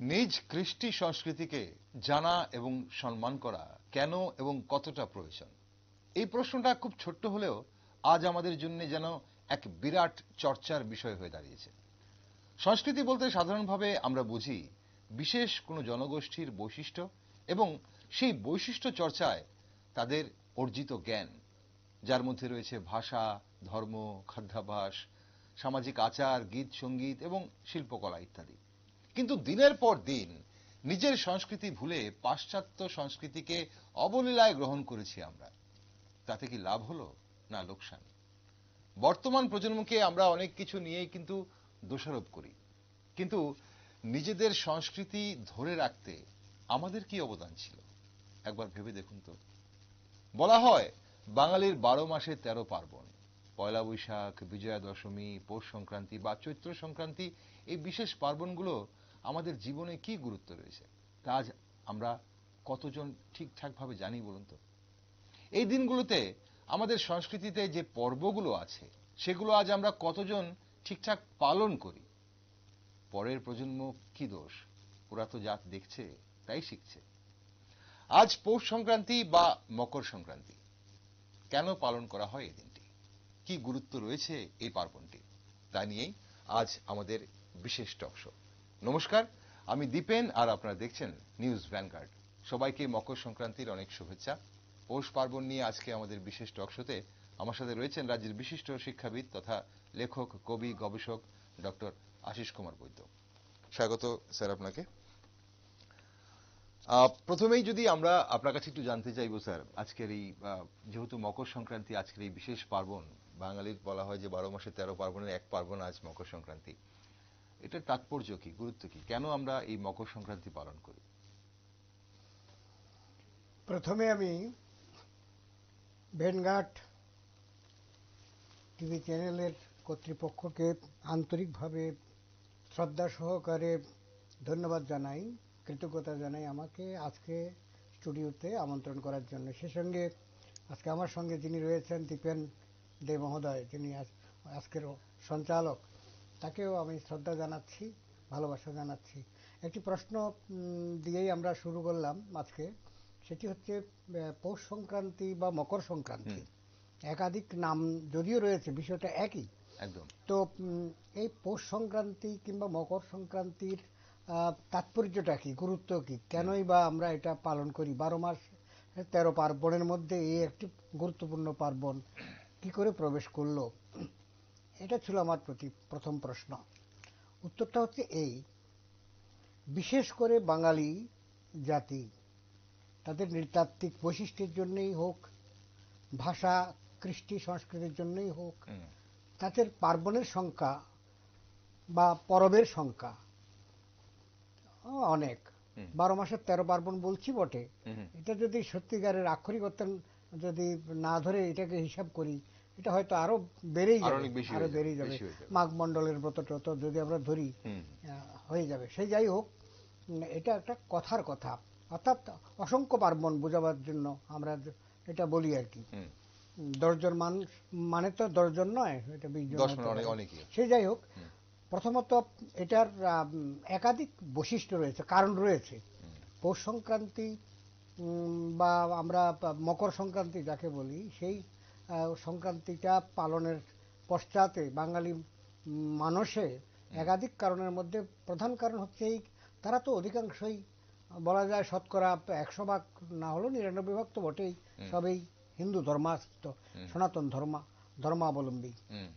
নিজ কৃষ্টি সংস্কৃতিকে জানা এবং সম্মান করা কেন এবং কতটা প্রয়োজন, এই প্রশ্নটা খুব ছোট্ট হলেও আজ আমাদের জন্য যেন এক বিরাট চর্চার বিষয় হয়ে দাঁড়িয়েছে। সংস্কৃতি বলতে সাধারণভাবে আমরা বুঝি বিশেষ কোনো জনগোষ্ঠীর বৈশিষ্ট্য এবং সেই বৈশিষ্ট্য চর্চায় তাদের অর্জিত জ্ঞান, যার মধ্যে রয়েছে ভাষা, ধর্ম, খাদ্যাভ্যাস, সামাজিক আচার, গীত সঙ্গীত এবং শিল্পকলা ইত্যাদি। কিন্তু দিনের পর দিন নিজের সংস্কৃতি ভুলে পাশ্চাত্য সংস্কৃতিকে অবলীলায় গ্রহণ করেছি আমরা। তাতে কি লাভ হলো না লোকসান? বর্তমান প্রজন্মকে আমরা অনেক কিছু নিয়েই কিন্তু দোষারোপ করি, কিন্তু নিজেদের সংস্কৃতি ধরে রাখতে আমাদের কি অবদান ছিল একবার ভেবে দেখুন তো। বলা হয় বাঙালির 12 মাসে 13 পার্বণ। পয়লা বৈশাখ, বিজয়া দশমী, পৌষ সংক্রান্তি বা চৈত্র সংক্রান্তি, এই বিশেষ পার্বণগুলো আমাদের জীবনে কি গুরুত্ব রয়েছে তা আজ আমরা কতজন ঠিকঠাক ভাবে জানি বলুন তো। এই দিনগুলোতে আমাদের সংস্কৃতিতে যে পর্বগুলো আছে সেগুলো আজ আমরা কতজন ঠিকঠাক পালন করি? পরের প্রজন্ম কি দোষ? ওরা তো যা দেখছে তাই শিখছে। আজ পৌষ সংক্রান্তি বা মকর সংক্রান্তি, কেন পালন করা হয় এই দিনটি? কি গুরুত্ব রয়েছে এই পার্বণটি? তা নিয়েই আজ আমাদের বিশেষ টক শো। নমস্কার, আমি দীপেন আর আপনারা দেখছেন নিউজ ভ্যানগার্ড। সবাইকে মকর সংক্রান্তির অনেক শুভেচ্ছা। পৌষ পার্বণ নিয়ে আজকে আমাদের বিশেষ টক শোতে আমার সাথে রয়েছেন রাজ্যের বিশিষ্ট শিক্ষাবিদ তথা লেখক, কবি, গবেষক ডক্টর আশিস কুমার বৈদ্য। স্বাগত স্যার আপনাকে। প্রথমেই যদি আমরা আপনার কাছে একটু জানতে চাইবো স্যার, আজকের এই যেহেতু মকর সংক্রান্তি, আজকের এই বিশেষ পার্বণ, বাঙালির বলা হয় যে 12 মাসে 13 পার্বণের এক পার্বণ আজ মকর সংক্রান্তি, এটার তাৎপর্য কি, গুরুত্ব কি, কেন আমরা এই মকর সংক্রান্তি পালন করি? প্রথমে আমি ভ্যানগার্ড টিভি চ্যানেলের কর্তৃপক্ষকে আন্তরিকভাবে শ্রদ্ধা সহকারে ধন্যবাদ জানাই, কৃতজ্ঞতা জানাই আমাকে আজকে স্টুডিওতে আমন্ত্রণ করার জন্য। সে সঙ্গে আজকে আমার সঙ্গে যিনি রয়েছেন দীপেন দে মহোদয়, যিনি আজকের সঞ্চালক, তাকেও আমি শ্রদ্ধা জানাচ্ছি, ভালোবাসা জানাচ্ছি। একটি প্রশ্ন দিয়েই আমরা শুরু করলাম আজকে, সেটি হচ্ছে পৌষ সংক্রান্তি বা মকর সংক্রান্তি, একাধিক নাম যদিও রয়েছে, বিষয়টা একই একদম। তো এই পৌষ সংক্রান্তি কিংবা মকর সংক্রান্তির তাৎপর্যটা কি, গুরুত্ব কি, কেনই বা আমরা এটা পালন করি? 12 মাস 13 পার্বণের মধ্যে এই একটি গুরুত্বপূর্ণ পার্বণ কি করে প্রবেশ করলো? এটা ছিল আমার প্রথম প্রশ্ন। উত্তরটা হচ্ছে এই, বিশেষ করে বাঙালি জাতি তাদের নৃতাত্ত্বিক বৈশিষ্ট্যের জন্যই হোক, ভাষা, কৃষ্টি, সংস্কৃতির জন্যই হোক, তাদের পার্বণের সংখ্যা বা পরবের সংখ্যা অনেক। 12 মাসের 13 পার্বণ বলছি বটে, এটা যদি সত্যিকারের আক্ষরিক অর্থ যদি না ধরে এটাকে হিসাব করি, এটা হয়তো আরো বেড়েই যাবে, আরো বেড়েই যাবে। মাঘ মণ্ডলের ব্রত টত যদি আমরা ধরি হয়ে যাবে। সেই যাই হোক, এটা একটা কথার কথা, অর্থাৎ অসংখ্য পার্বণ বোঝাবার জন্য আমরা এটা বলি আর কি। 10 জন মানুষ মানে তো 10 জন নয়, এটা 20 জন। সেই যাই হোক, প্রথমত এটার একাধিক বৈশিষ্ট্য রয়েছে, কারণ রয়েছে। পৌষ সংক্রান্তি বা আমরা মকর সংক্রান্তি যাকে বলি, সেই সংক্রান্তিটা পালনের পশ্চাতে বাঙালি মানুষে একাধিক কারণের মধ্যে প্রধান কারণ হচ্ছে এই, তারা তো অধিকাংশই বলা যায় শতকরা 100 ভাগ না হলেও 99 ভাগ তো বটেই, সবই হিন্দু ধর্মাস্থ, সনাতন ধর্মাবলম্বী।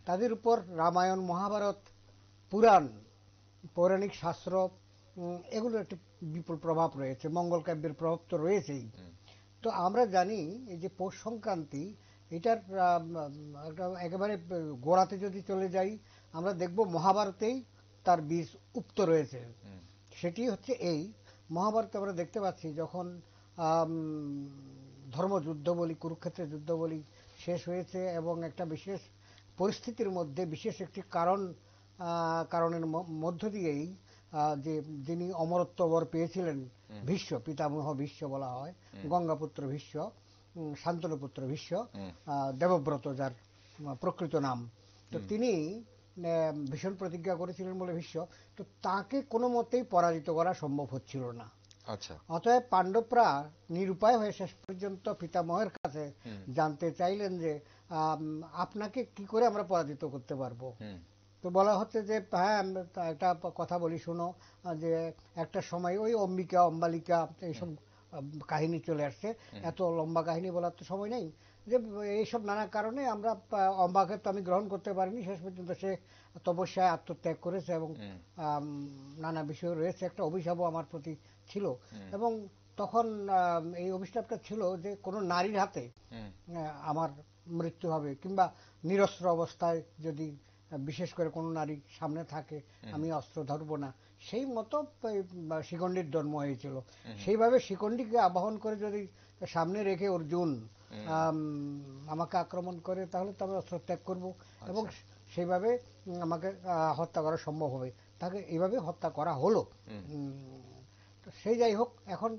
তাদের উপর রামায়ণ, মহাভারত, পুরাণ, পৌরাণিক শাস্ত্র, এগুলো একটি বিপুল প্রভাব রয়েছে, মঙ্গল কাব্যের প্রভাব তো রয়েছেই। তো আমরা জানি এই যে পৌষ সংক্রান্তি, এটার একেবারে গোড়াতে যদি চলে যাই, আমরা দেখব মহাভারতেই তার বীজ উক্ত রয়েছে। সেটি হচ্ছে এই, মহাভারতে আমরা দেখতে পাচ্ছি যখন ধর্মযুদ্ধ বলি, কুরুক্ষেত্রের যুদ্ধ বলি, শেষ হয়েছে এবং একটা বিশেষ পরিস্থিতির মধ্যে বিশেষ একটি কারণের মধ্য দিয়েই যে যিনি অমরত্ব বর পেয়েছিলেন, ভীষ্ম, পিতামহ ভীষ্ম বলা হয়, গঙ্গাপুত্র ভীষ্ম, শান্তনুপুত্র ভীষ্ম, দেবব্রত যার প্রকৃত নাম, তো তিনি ভীষণ প্রতিজ্ঞা করেছিলেন বলে ভীষ্ম, তো তাকে কোনো মতেই পরাজিত করা সম্ভব হচ্ছিল না। আচ্ছা, অতএব পাণ্ডবরা নিরুপায় হয়ে শেষ পর্যন্ত পিতামহের কাছে জানতে চাইলেন যে আপনাকে কি করে আমরা পরাজিত করতে পারবো। তো বলা হচ্ছে যে হ্যাঁ, একটা কথা বলি শোনো, যে একটা সময় ওই অম্বালিকা এইসব কাহিনী চলে আসছে, এত লম্বা কাহিনী বলার তো সময় নেই, যে এইসব নানা কারণে আমরা অম্বাকে তো আমি গ্রহণ করতে পারিনি, শেষ পর্যন্ত সে তপস্যায় আত্মত্যাগ করেছে এবং নানা বিষয় রয়েছে, একটা অভিশাপও আমার প্রতি ছিল। এবং তখন এই অভিশাপটা ছিল যে কোনো নারীর হাতে আমার মৃত্যু হবে, কিংবা নিরস্ত্র অবস্থায় যদি বিশেষ করে কোনো নারী সামনে থাকে আমি অস্ত্র ধরবো না, সেই মতো শিখণ্ডীর জন্ম হয়েছিল। সেইভাবে শিখণ্ডীকে আবাহন করে যদি সামনে রেখে অর্জুন আমাকে আক্রমণ করে, তাহলে তো আমি অস্ত্র ত্যাগ করবো এবং সেইভাবে আমাকে হত্যা করা সম্ভব হবে। তাকে এইভাবে হত্যা করা হলো। সেই যাই হোক, এখন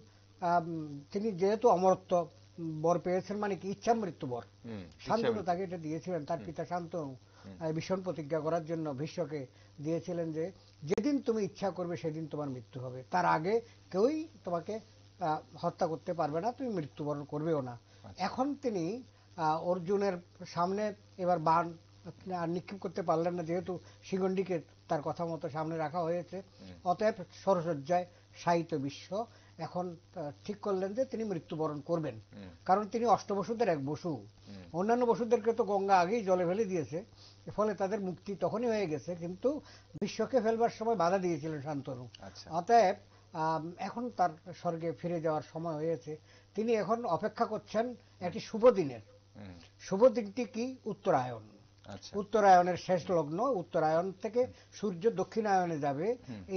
তিনি যেহেতু অমরত্ব বর পেয়েছেন, মানে কি ইচ্ছা মৃত্যু বর, শান্তনু তাকে এটা দিয়েছিলেন, তার পিতা শান্তনু ভীষণ প্রতিজ্ঞা করার জন্য ভীষ্মকে দিয়েছিলেন যে যেদিন তুমি ইচ্ছা করবে সেদিন তোমার মৃত্যু হবে, তার আগে কেউই তোমাকে হত্যা করতে পারবে না, তুমি মৃত্যুবরণ করবেও না। এখন তিনি অর্জুনের সামনে এবার বাণ আর নিক্ষেপ করতে পারলেন না, যেহেতু শিখণ্ডীকে তার কথা মতো সামনে রাখা হয়েছে। অতএব সরসজ্জায় শায়িত বিশ্ব এখন ঠিক করলেন যে তিনি মৃত্যুবরণ করবেন, কারণ তিনি অষ্টবসুদের এক বসু। অন্যান্য বসুদেরকে তো গঙ্গা আগেই জলে ফেলে দিয়েছে, ফলে তাদের মুক্তি তখনই হয়ে গেছে, কিন্তু বিশ্বকে ফেলবার সময় বাধা দিয়েছিলেন শান্তনু। অতএব এখন তার স্বর্গে ফিরে যাওয়ার সময় হয়েছে। তিনি এখন অপেক্ষা করছেন একটি শুভ দিনের। শুভ দিনটি কি? উত্তরায়ণ। উত্তরায়ণের শেষ লগ্ন, উত্তরায়ণ থেকে সূর্য দক্ষিণায়নে যাবে,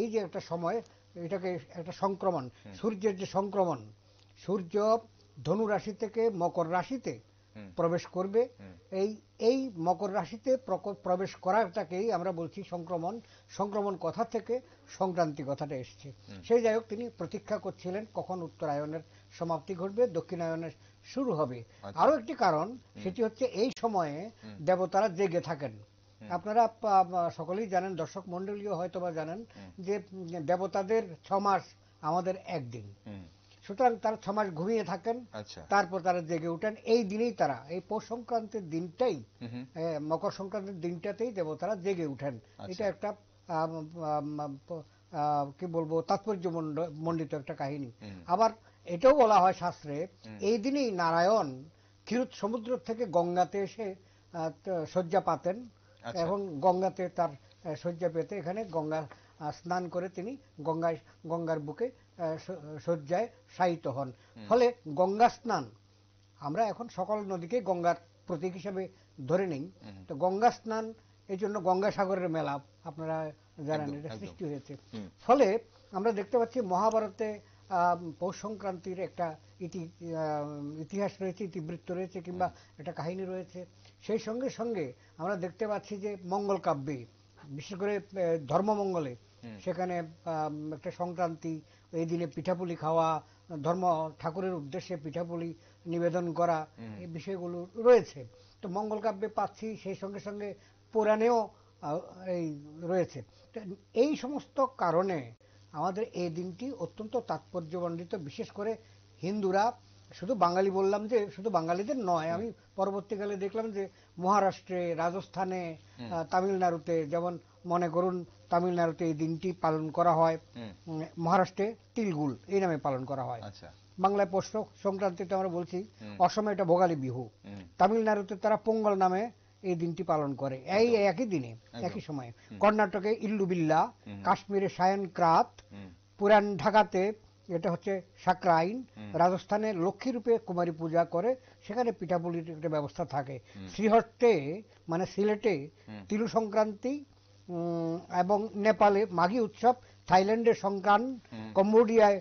এই যে একটা সময়, এটাকে একটা সংক্রমণ, সূর্যের যে সংক্রমণ, সূর্য ধনু রাশি থেকে মকর রাশিতে প্রবেশ করবে, এই মকর রাশিতে প্রবেশ করাটাকেই আমরা বলছি সংক্রমণ। সংক্রমণ কথা থেকে সংক্রান্তি কথাটা এসছে। সেই যাই হোক, তিনি প্রতীক্ষা করছিলেন কখন উত্তরায়ণের সমাপ্তি ঘটবে, দক্ষিণায়নের শুরু হবে। আরো একটি কারণ, সেটি হচ্ছে এই সময়ে দেবতারা জেগে থাকেন। আপনারা সকলেই জানেন, দর্শক মন্ডলীও হয়তো বা জানেন, যে দেবতাদের 6 মাস, আমাদের একদিন। সুতরাং তারা 6 মাস ঘুমিয়ে থাকেন, তারপর তারা জেগে উঠেন। এই দিনেই তারা, এই পৌষ সংক্রান্তির দিনটাই, মকর সংক্রান্তির দিনটাতেই দেবতারা জেগে উঠেন। এটা একটা কি বলবো, তাৎপর্য মণ্ডিত একটা কাহিনী। আবার এটাও বলা হয় শাস্ত্রে, এই দিনেই নারায়ণ ক্ষীরোদ সমুদ্র থেকে গঙ্গাতে এসে শয্যা পাতেন এবং গঙ্গাতে তার শয্যা পেতে এখানে গঙ্গা স্নান করে তিনি গঙ্গার বুকে শয্যায় শায়িত হন। ফলে গঙ্গা স্নান, আমরা এখন সকল নদীকে গঙ্গার প্রতীক হিসেবে ধরে নিই, তো গঙ্গা স্নান এই জন্য গঙ্গাসাগরের মেলা আপনারা জানেন, এটা সৃষ্টি হয়েছে। ফলে আমরা দেখতে পাচ্ছি মহাভারতে পৌষ সংক্রান্তির একটা ইতিহাস রয়েছে, ইতিবৃত্ত রয়েছে, কিংবা একটা কাহিনী রয়েছে। সেই সঙ্গে সঙ্গে আমরা দেখতে পাচ্ছি যে মঙ্গল কাব্যে, বিশেষ করে ধর্মমঙ্গলে, সেখানে একটা সংক্রান্তি, এই দিনে পিঠাপুলি খাওয়া, ধর্ম ঠাকুরের উদ্দেশ্যে পিঠাপুলি নিবেদন করা, এই বিষয়গুলো রয়েছে। তো মঙ্গল কাব্যে পাচ্ছি, সেই সঙ্গে সঙ্গে পুরাণেও এই রয়েছে। এই সমস্ত কারণে আমাদের এই দিনটি অত্যন্ত তাৎপর্যমণ্ডিত। বিশেষ করে হিন্দুরা, শুধু বাঙালি বললাম যে শুধু বাঙালিদের নয়, আমি পরবর্তীকালে দেখলাম যে মহারাষ্ট্রে, রাজস্থানে, তামিলনাড়ুতে, যেমন মনে করুন তামিলনাড়ুতে এই দিনটি পালন করা হয়, মহারাষ্ট্রে তিলগুল এই নামে পালন করা হয়, বাংলায় পৌষ সংক্রান্তিতে আমরা বলছি, অসমে এটা ভোগালী বিহু, তামিলনাড়ুতে তারা পোঙ্গল নামে এই দিনটি পালন করে, এই একই দিনে একই সময়ে। কর্ণাটকে ইল্লুবিল্লা, কাশ্মীরে সায়নক্রাত, পুরান ঢাকাতে এটা হচ্ছে সাকরাইন, রাজস্থানে লক্ষ্মী রূপে কুমারী পূজা করে, সেখানে পিঠাপুলির একটা ব্যবস্থা থাকে। শ্রীহট্টে মানে সিলেটে তিলু সংক্রান্তি, এবং নেপালে মাঘী উৎসব, থাইল্যান্ডে সংক্রান, কম্বোডিয়ায়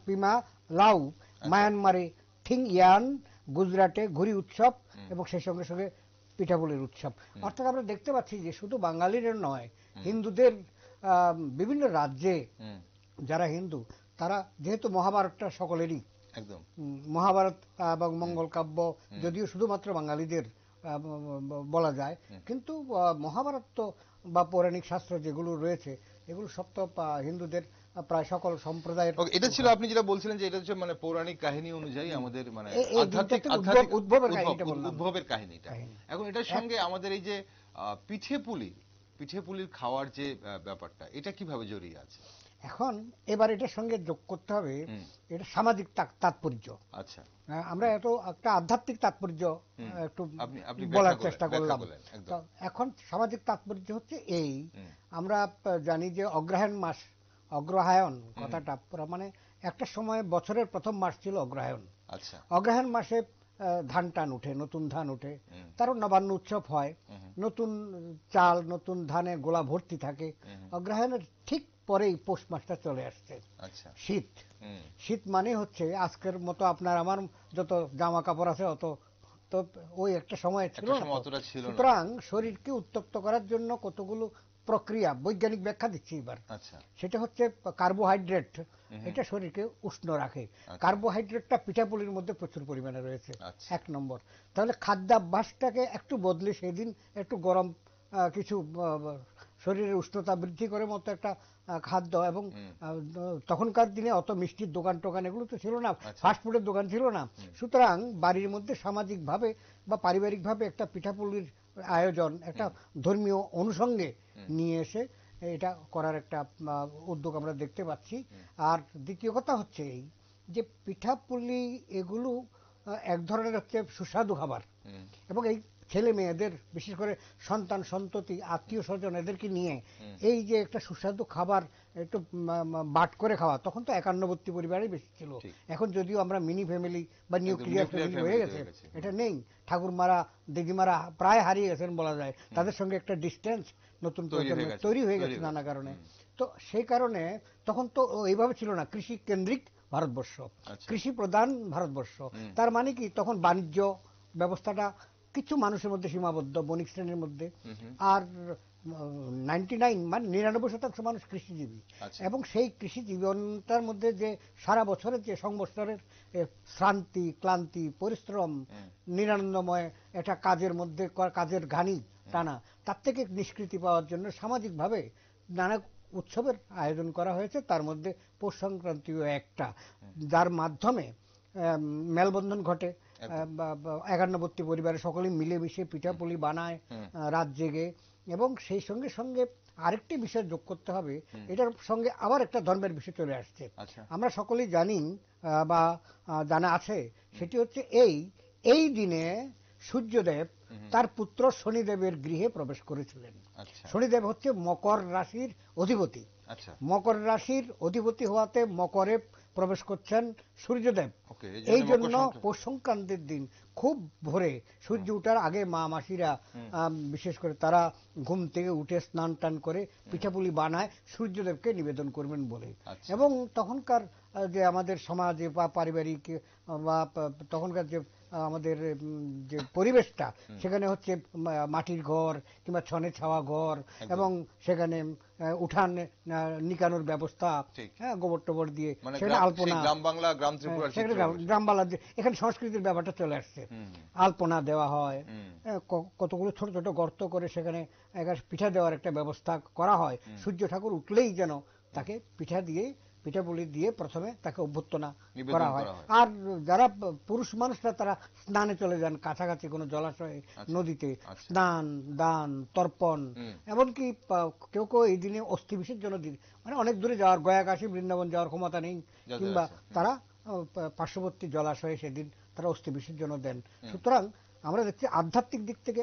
পিমা লাউ, মায়ানমারে থিং ইয়ান, গুজরাটে ঘুরি উৎসব, এবং সেই সঙ্গে সঙ্গে পিঠাপুলির উৎসব। অর্থাৎ আমরা দেখতে পাচ্ছি যে শুধু বাঙালির নয়, হিন্দুদের বিভিন্ন রাজ্যে যারা হিন্দু, তারা যেহেতু মহাভারতটা সকলেরই, মহাভারত এবং মঙ্গল কাব্য যদিও শুধুমাত্র বাঙালিদের বলা যায়। কিন্তু মহাভারত তো বা পৌরাণিক শাস্ত্র যেগুলো রয়েছে এগুলো সব তো হিন্দুদের প্রায় সকল সম্প্রদায়ের। এটা ছিল আপনি যেটা বলছিলেন যে এটা হচ্ছে মানে পৌরাণিক কাহিনী অনুযায়ী আমাদের মানে আধ্যাত্মিক উদ্ভবের কাহিনীটা। এখন এটার সঙ্গে আমাদের এই যে পিঠে পুলির খাওয়ার যে ব্যাপারটা, এটা কিভাবে জড়িয়ে আছে? এখন এবার এটার সঙ্গে যোগ করতে হবে এটা সামাজিক তাৎপর্য। আচ্ছা, আমরা এত একটা আধ্যাত্মিক তাৎপর্য একটু বলার চেষ্টা করলাম। এখন সামাজিক তাৎপর্য হচ্ছে এই, আমরা জানি যে অগ্রহায়ণ মাস, অগ্রহায়ণ কথাটা মানে একটা সময় বছরের প্রথম মাস ছিল অগ্রহায়ণ। আচ্ছা, অগ্রহায়ণ মাসে ধান টান উঠে, নতুন ধান উঠে, তারও নবান্ন উৎসব হয়, নতুন চাল নতুন ধানে গোলা ভর্তি থাকে। অগ্রহায়ণের ঠিক পরেই পৌষ মাসটা চলে আসছে। শীত, শীত মানে হচ্ছে আজকের মতো আপনার আমার যত জামা কাপড় আছে অত তো ওই একটা সময় ছিল না। সুতরাং শরীরকে উত্তপ্ত করার জন্য কতগুলো প্রক্রিয়া, বৈজ্ঞানিক ব্যাখ্যা দিচ্ছি এবার। সেটা হচ্ছে কার্বোহাইড্রেট, এটা শরীরকে উষ্ণ রাখে। কার্বোহাইড্রেটটা পিঠাপুলির মধ্যে প্রচুর পরিমাণে রয়েছে, এক নম্বর। তাহলে খাদ্যাভ্যাসটাকে একটু বদলে সেদিন একটু গরম কিছু শরীরের উষ্ণতা বৃদ্ধি করে মতো একটা খাদ্য, এবং তখনকার দিনে অত মিষ্টির দোকান টোকান এগুলো তো ছিল না, ফাস্টফুডের দোকান ছিল না। সুতরাং বাড়ির মধ্যে সামাজিকভাবে বা পারিবারিকভাবে একটা পিঠাপুলির আয়োজন একটা ধর্মীয় অনুষঙ্গে নিয়ে এসে এটা করার একটা উদ্যোগ আমরা দেখতে পাচ্ছি। আর দ্বিতীয় কথা হচ্ছে এই যে পিঠাপুলি এগুলো এক ধরনের হচ্ছে সুস্বাদু খাবার, এবং এই ছেলে মেয়েদের বিশেষ করে সন্তান সন্ততি আত্মীয় স্বজন এদেরকে নিয়ে এই যে একটা সুস্বাদু খাবার একটু বাট করে খাওয়া, তখন তো একান্নবর্তী পরিবারই বেশি ছিল। এখন যদিও আমরা মিনি ফ্যামিলি বা নিউক্লিয়ার ফ্যামিলি হয়ে গেছে, এটা নেই। ঠাকুরমারা দিদিমারা প্রায় হারিয়ে গেছেন বলা যায়, তাদের সঙ্গে একটা ডিস্টেন্স নতুন প্রজন্মের তৈরি হয়ে গেছে নানা কারণে। তো সেই কারণে তখন তো এইভাবে ছিল না, কৃষি কেন্দ্রিক ভারতবর্ষ, কৃষি প্রধান ভারতবর্ষ। তার মানে কি তখন বাণিজ্য ব্যবস্থাটা কিছু মানুষের মধ্যে সীমাবদ্ধ, বণিক শ্রেণীর মধ্যে। আর 99 মানে 99% মানুষ কৃষিজীবী, এবং সেই কৃষি জীবনটার মধ্যে যে সারা বছরের যে সংবৎসরের শ্রান্তি ক্লান্তি পরিশ্রম নিরানন্দময় একটা কাজের মধ্যে কাজের ঘানি টানা, তার থেকে নিষ্কৃতি পাওয়ার জন্য সামাজিকভাবে নানা উৎসবের আয়োজন করা হয়েছে। তার মধ্যে পৌষ সংক্রান্তিও একটা, যার মাধ্যমে মেলবন্ধন ঘটে। একান্নবর্তী পরিবারে সকলে মিলেমিশে পিঠাপুলি বানায় রাত জেগে। এবং সেই সঙ্গে সঙ্গে আরেকটি বিষয় যোগ করতে হবে, এটার সঙ্গে আবার একটা ধর্মের বিষয় চলে আসছে। আমরা সকলেই জানি বা জানা আছে, সেটি হচ্ছে এই দিনে সূর্যদেব তার পুত্র শনিদেবের গৃহে প্রবেশ করেছিলেন। শনিদেব হচ্ছে মকর রাশির অধিপতি। মকর রাশির অধিপতি হওয়াতে মকরে প্রবেশ করছেন সূর্যদেব। এই জন্য পৌষ সংক্রান্তির দিন খুব ভোরে সূর্য ওঠার আগে মা মাসিরা বিশেষ করে তারা ঘুম থেকে উঠে স্নান টান করে পিঠাপুলি বানায় সূর্যদেবকে নিবেদন করবেন বলে। এবং তখনকার যে আমাদের সমাজে বা পারিবারিক বা তখনকার যে আমাদের যে পরিবেশটা, সেখানে হচ্ছে মাটির ঘর কিংবা ছনে ছাওয়া ঘর, এবং সেখানে উঠান নিকানোর ব্যবস্থা, হ্যাঁ, গোবর টোবর দিয়ে, সেখানে আলপনা, গ্রাম বাংলা, এখানে সংস্কৃতির ব্যাপারটা চলে আসছে। আলপনা দেওয়া হয়, কতগুলো ছোট ছোট গর্ত করে সেখানে পিঠা দেওয়ার একটা ব্যবস্থা করা হয়। সূর্য ঠাকুর উঠলেই যেন তাকে পিঠাপুলি দিয়ে প্রথমে তাকে অভ্যর্থনা করা হয়। আর যারা পুরুষ মানুষরা তারা স্নানে চলে যান কাছাকাছি কোনো জলাশয়ে, নদীতে স্নান দান তর্পণ, এমনকি কেউ কেউ এই দিনে অস্থি বিসর্জন দিন, মানে অনেক দূরে যাওয়ার, গয়া কাশী বৃন্দাবন যাওয়ার ক্ষমতা নেই, কিংবা তারা পার্শ্ববর্তী জলাশয়ে সেদিন তারা অস্থি বিসর্জন দেন। সুতরাং আমরা দেখছি আধ্যাত্মিক দিক থেকে,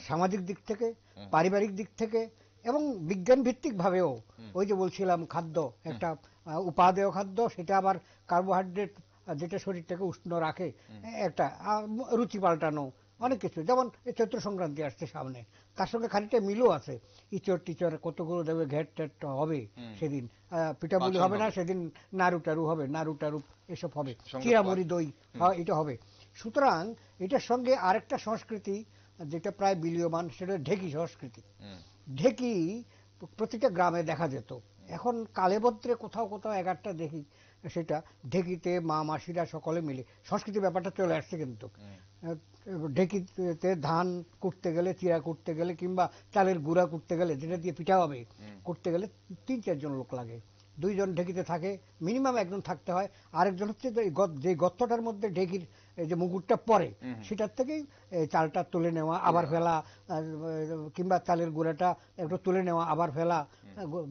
সামাজিক দিক থেকে, পারিবারিক দিক থেকে, এবং বিজ্ঞান ভিত্তিক ভাবেও ওই যে বলছিলাম খাদ্য একটা উপাদেয় খাদ্য, সেটা আবার কার্বোহাইড্রেট যেটা শরীরটাকে উষ্ণ রাখে, একটা রুচি পাল্টানো অনেক কিছু। যেমন এই চৈত্র সংক্রান্তি আসছে সামনে, তার সঙ্গে খানিকটা মিলও আছে। ইচড় টিচড় কতগুলো দেবে, ঘেট টেট হবে সেদিন, পিঠাপুলি হবে না সেদিন, নাড়ু টাড়ু হবে, নাড়ু টাড়ু এসব হবে, চিরামুড়ি দই এটা হবে। সুতরাং এটার সঙ্গে আরেকটা সংস্কৃতি যেটা প্রায় বিলীয়মান, সেটা ঢেকি সংস্কৃতি। ঢেকি প্রতিটা গ্রামে দেখা যেত, এখন কালেবদ্রে কোথাও কোথাও এক একটা দেখি সেটা ঢেকিতে মা মাসিরা সকলে মিলে সংস্কৃতি ব্যাপারটা চলে আসছে কিন্তু ঢেকিতে ধান কুটতে গেলে, চিরা কুটতে গেলে কিংবা চালের গুঁড়া কুটতে গেলে, যেটা দিয়ে পিঠা হবে কুটতে গেলে ৩-৪ জন লোক লাগে। 2 জন ঢেকিতে থাকে, মিনিমাম একজন থাকতে হয়, আরেকজন হচ্ছে যে গর্তটার মধ্যে ঢেকির যে মুগুরটা পড়ে সেটার থেকেই চালটা তুলে নেওয়া আবার ফেলা, কিংবা চালের গুঁড়াটা একটু তুলে নেওয়া আবার ফেলা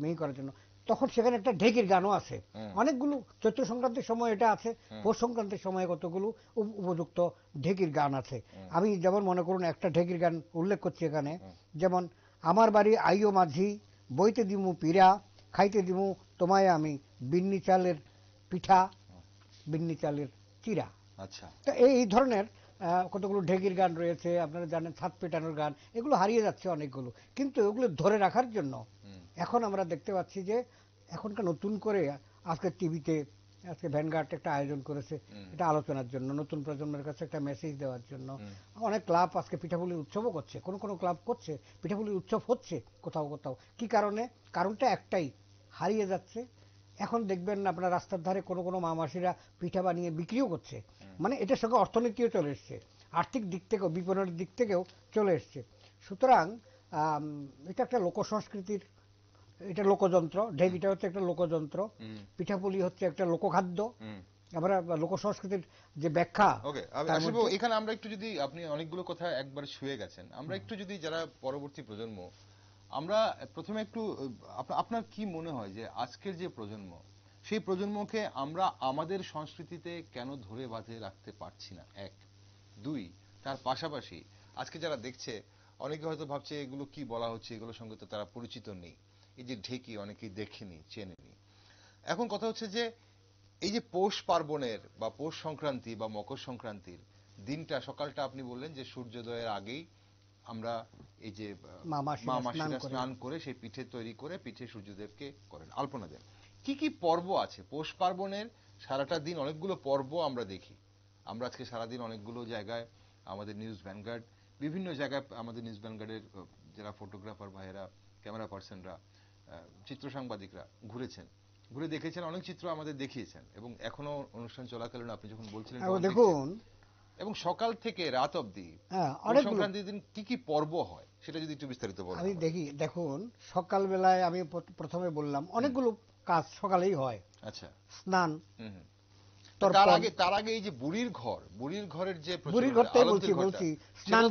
মিহি করার জন্য। তখন সেখানে একটা ঢেকির গানও আছে, অনেকগুলো। চৈত্র সংক্রান্তির সময় এটা আছে, পৌষ সংক্রান্তির সময় কতগুলো উপযুক্ত ঢেকির গান আছে। আমি যেমন মনে করুন একটা ঢেকির গান উল্লেখ করছি এখানে, যেমন আমার বাড়ি আইও মাঝি, বইতে দিমু পিড়া, খাইতে দিমু তোমায় আমি বিন্নি চালের পিঠা, বিন্নি চালের চিরা। আচ্ছা, তো এই ধরনের কতগুলো ঢেকির গান রয়েছে। আপনারা জানেন ছাদ পেটানোর গান, এগুলো হারিয়ে যাচ্ছে অনেকগুলো, কিন্তু এগুলো ধরে রাখার জন্য এখন আমরা দেখতে পাচ্ছি যে এখনকার নতুন করে আজকে টিভিতে আজকে ভ্যানগার্ড একটা আয়োজন করেছে এটা আলোচনার জন্য, নতুন প্রজন্মের কাছে একটা মেসেজ দেওয়ার জন্য। অনেক ক্লাব আজকে পিঠাপুলির উৎসবও করছে, কোন কোন ক্লাব করছে, পিঠাপুলির উৎসব হচ্ছে কোথাও কোথাও। কি কারণে? কারণটা একটাই, হারিয়ে যাচ্ছে। এখন দেখবেন আপনার রাস্তার ধারে কোনো কোনো মা মাসিরা পিঠা বানিয়ে বিক্রিও করছে, মানে এটার সঙ্গে অর্থনীতিও চলে এসছে, আর্থিক দিক থেকেও বিপণনের দিক থেকেও চলে এসছে। সুতরাং এটা একটা লোকসংস্কৃতির, এটা লোকযন্ত্র, ঢেকিটা হচ্ছে একটা লোকযন্ত্র, পিঠাপুলি হচ্ছে একটা লোকখাদ্য। আমরা লোকসংস্কৃতির যে ব্যাখ্যা, এখানে আমরা একটু যদি, আপনি অনেকগুলো কথা একবার ছুঁয়ে গেছেন, আমরা একটু যদি যারা পরবর্তী প্রজন্ম, আমরা প্রথমে একটু, আপনার কি মনে হয় যে আজকের যে প্রজন্ম, সেই প্রজন্মকে আমরা আমাদের সংস্কৃতিতে কেন ধরে বাঁধে রাখতে পারছি না? 1, 2, তার পাশাপাশি আজকে যারা দেখছে অনেকে হয়তো ভাবছে এগুলো কি বলা হচ্ছে, এগুলোর সঙ্গে তো তারা পরিচিত নেই। এই যে ঢেকি অনেকেই দেখেনি, চেনেনি। এখন কথা হচ্ছে যে এই যে পৌষ পার্বণের বা পৌষ সংক্রান্তি বা মকর সংক্রান্তির দিনটা, সকালটা আপনি বললেন যে সূর্যোদয়ের আগেই আমরা এই যে মা মাসিরা স্নান করে সেই পিঠে তৈরি করে পিঠে সূর্যদেবকে করেন, আলপনা দেন। কি কি পর্ব আছে পৌষ পার্বণের? সারাটা দিন অনেকগুলো পর্ব আমরা দেখি। আমরা আজকে সারাদিন অনেকগুলো জায়গায়, আমাদের নিউজ ভ্যানগার্ড, বিভিন্ন জায়গায় আমাদের নিউজ ভ্যানগার্ডের যারা ফটোগ্রাফার ভাইয়েরা, ক্যামেরা পার্সনরা, চিত্র সাংবাদিকরা ঘুরেছেন, ঘুরে দেখেছেন, অনেক চিত্র আমাদের দেখিয়েছেন, এবং এখনো অনুষ্ঠান চলাকালীন আপনি যখন বলছিলেন দেখুন, এবং সকাল থেকে রাত অবধি সংক্রান্তির দিন কি কি পর্ব হয় সেটা যদি একটু বিস্তারিত বলেন। আমি দেখুন, সকালবেলায় আমি প্রথমে বললাম অনেকগুলো কাজ সকালেই হয়। আচ্ছা, স্নান, তার আগে এই যে বুড়ির ঘরের যে বুড়ির ঘরটাই বলছি স্নান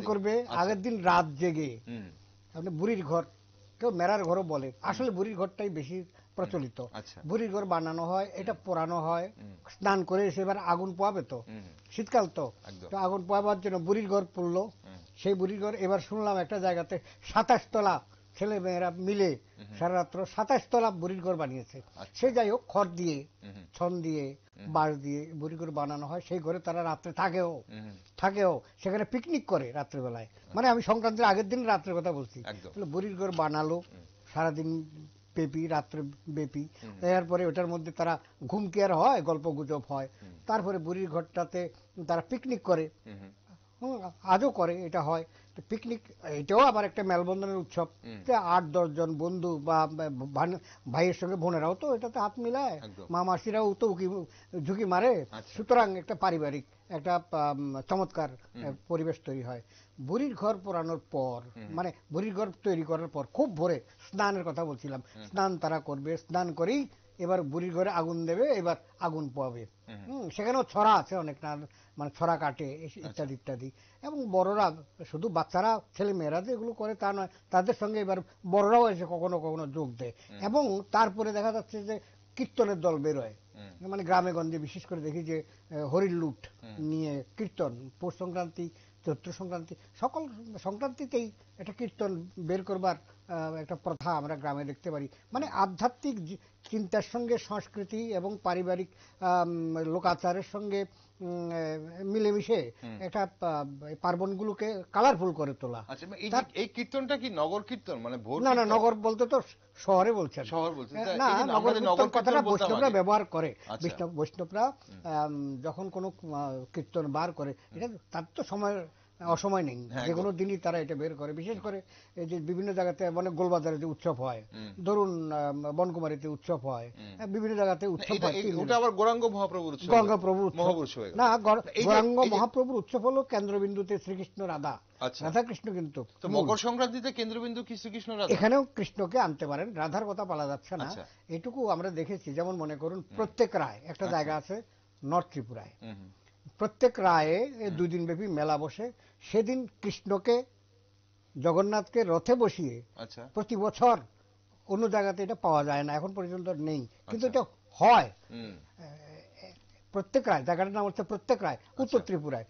করবে, আগের দিন রাত জেগে আপনি বুড়ির ঘর, কেউ মেরার ঘরও বলে, আসলে বুড়ির ঘরটাই বেশি প্রচলিত। বুড়ির ঘর বানানো হয়, এটা পোড়ানো হয়, স্নান করে এসে এবার আগুন পোয়াবে, তো শীতকাল তো আগুন পোয়াবার জন্য বুড়ির ঘর পড়লো। সেই বুড়ির ঘর এবার শুনলাম একটা জায়গাতে 27 তলা ছেলে মেয়েরা মিলে সারা রাত্র 27 তলা বুড়ির ঘর বানিয়েছে। সে যাই হোক, খড় দিয়ে, ছন দিয়ে, বাঁশ দিয়ে বুড়ির ঘর বানানো হয়। সেই ঘরে তারা রাত্রে থাকেও, সেখানে পিকনিক করে রাত্রেবেলায়। মানে আমি সংক্রান্তির আগের দিন রাত্রের কথা বলছি। বুড়ির ঘর বানালো সারাদিন ব্যাপী, রাত্রে ব্যাপী। এরপরে ওটার মধ্যে তারা ঘুম কেয়ার হয়, গল্প গুজব হয়। তারপরে বুড়ির ঘরটাতে তারা পিকনিক করে, আজও করে, এটা হয়। তো পিকনিক, এটাও আবার একটা মেলবন্ধনের উৎসব। 8-10 জন বন্ধু বা ভাইয়ের সঙ্গে বোনেরাও তো এটাতে হাত মিলায়, মা মাসিরাও তো ঝুঁকি মারে। সুতরাং একটা পারিবারিক একটা চমৎকার পরিবেশ তৈরি হয়। বুড়ির ঘর পোড়ানোর পর, মানে বুড়ির ঘর তৈরি করার পর খুব ভোরে স্নানের কথা বলছিলাম, স্নান তারা করবে, স্নান করেই এবার বুড়ির ঘরে আগুন দেবে, এবার আগুন পোয়াবে। সেখানেও ছড়া আছে অনেক, মানে ছড়া কাটে ইত্যাদি ইত্যাদি। এবং বড়রা, শুধু বাচ্চারা ছেলে মেয়েরা যে এগুলো করে তা নয়, তাদের সঙ্গে এবার বড়রাও এসে কখনো কখনো যোগ দেয়। এবং তারপরে দেখা যাচ্ছে যে কীর্তনের দল বেরোয়, মানে গ্রামে গঞ্জে বিশেষ করে দেখি যে হরির লুট নিয়ে কীর্তন, পৌষ সংক্রান্তি, চৈত্র সংক্রান্তি, সকল সংক্রান্তিতেই একটা কীর্তন বের করবার একটা প্রথা আমরা গ্রামে দেখতে পারি। মানে আধ্যাত্মিক চিন্তার সঙ্গে সংস্কৃতি এবং পারিবারিক লোকাচারের সঙ্গে মিলেমিশে একটা পার্বণগুলোকে কালারফুল করে তোলা। এই কীর্তনটা কি নগর কীর্তন? মানে না, নগর বলতে তো শহরে বলছেন, না, নগর কথাটা বৈষ্ণবরা ব্যবহার করে। বৈষ্ণবরা যখন কোনো কীর্তন বার করে, এটা তার তো সময় অসময় নেই, যে কোনো দিনই তারা এটা বের করে। বিশেষ করে এই যে বিভিন্ন জায়গাতে মানে গোলবাজারে যে উৎসব হয়, ধরুন বনকুমারীতে উৎসব হয়, বিভিন্ন জায়গাতে উৎসব হয়। ওটা আবার গৌরাঙ্গ মহাপ্রভুর উৎসব, না, গৌরাঙ্গ মহাপ্রভুর উৎসব হলো কেন্দ্রবিন্দুতে শ্রীকৃষ্ণ রাধা, রাধা কৃষ্ণ। কিন্তু মকর সংক্রান্তিতে কেন্দ্রবিন্দু কি শ্রীকৃষ্ণ রাধা? এখানেও কৃষ্ণকে আনতে পারেন, রাধার কথা বলা যাচ্ছে না। এটুকু আমরা দেখেছি, যেমন মনে করুন প্রত্যেক রায় একটা জায়গা আছে নর্থ ত্রিপুরায়, প্রত্যেক রায়ে 2 দিন ব্যাপী মেলা বসে। সেদিন কৃষ্ণকে, জগন্নাথকে রথে বসিয়ে প্রতি বছর, অন্য জায়গাতে এটা পাওয়া যায় না, এখন পর্যন্ত নেই, কিন্তু এটা হয় প্রত্যেক রায়। জায়গাটার নাম হচ্ছে প্রত্যেক রায়, উত্তর ত্রিপুরায়।